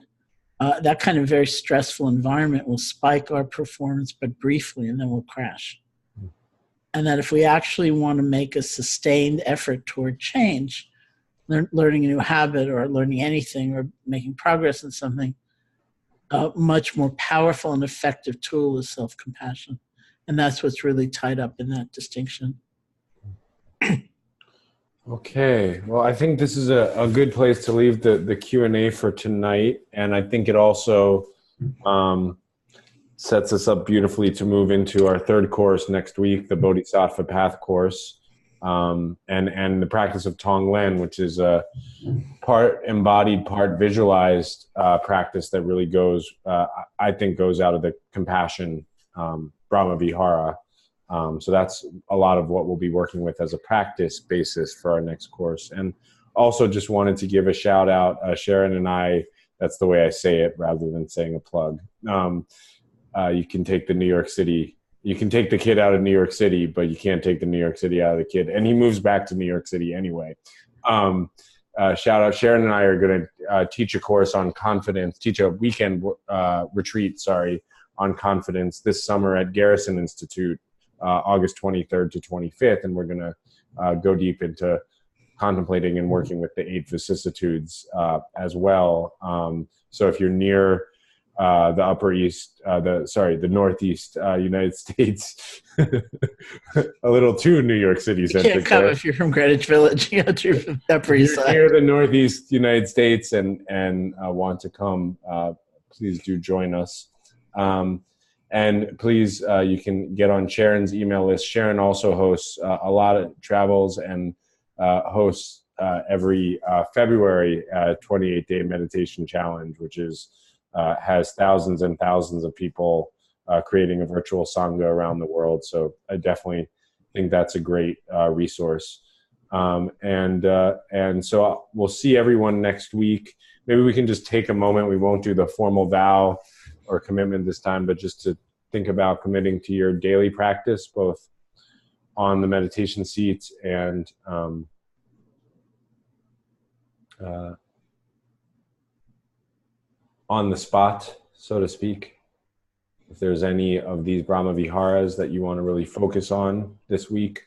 that kind of very stressful environment will spike our performance, but briefly, and then we'll crash. And that if we actually want to make a sustained effort toward change, learning a new habit or learning anything or making progress in something, a much more powerful and effective tool is self-compassion. And that's what's really tied up in that distinction. Okay, well, I think this is a good place to leave the Q&A for tonight. And I think it also sets us up beautifully to move into our third course next week, the Bodhisattva Path course, and the practice of Tonglen, which is a part embodied, part visualized practice that really goes, I think, goes out of the compassion Brahma Vihara. So that's a lot of what we'll be working with as a practice basis for our next course. And also just wanted to give a shout out. Sharon and I, that's the way I say it rather than saying a plug. You can take the New York City, you can take the kid out of New York City, but you can't take the New York City out of the kid. And he moves back to New York City anyway. Shout out, Sharon and I are going to teach a course on confidence, teach a weekend retreat, on confidence this summer at Garrison Institute, August 23rd to 25th. And we're going to go deep into contemplating and working with the 8 vicissitudes as well. So if you're near the Upper East, the Northeast United States, a little too New York City centric. You can't come if you're from Greenwich Village. You go to the Upper East Side. Near the Northeast United States and want to come, please do join us. And please, you can get on Sharon's email list. Sharon also hosts a lot of travels and hosts every February 28-day meditation challenge, which is has thousands and thousands of people creating a virtual Sangha around the world. So I definitely think that's a great resource. And so we'll see everyone next week. Maybe we can just take a moment. We won't do the formal vow or commitment this time, but just to think about committing to your daily practice, both on the meditation seats and on the spot, so to speak. If there's any of these Brahma Viharas that you want to really focus on this week.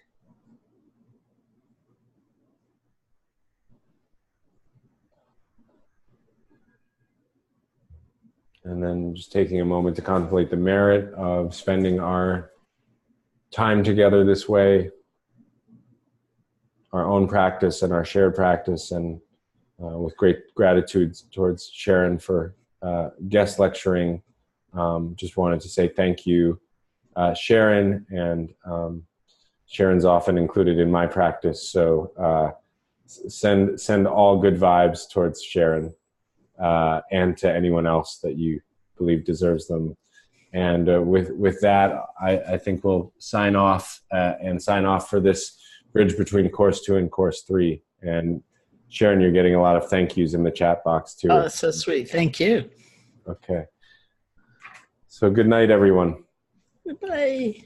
And then just taking a moment to contemplate the merit of spending our time together this way, our own practice and our shared practice, and with great gratitude towards Sharon for guest lecturing. Just wanted to say thank you, Sharon, and Sharon's often included in my practice, so send all good vibes towards Sharon and to anyone else that you believe deserves them. And with that, I think we'll sign off for this bridge between Course 2 and Course 3. And Sharon, you're getting a lot of thank yous in the chat box too. Oh, that's so sweet. Thank you. Okay. So good night, everyone. Bye.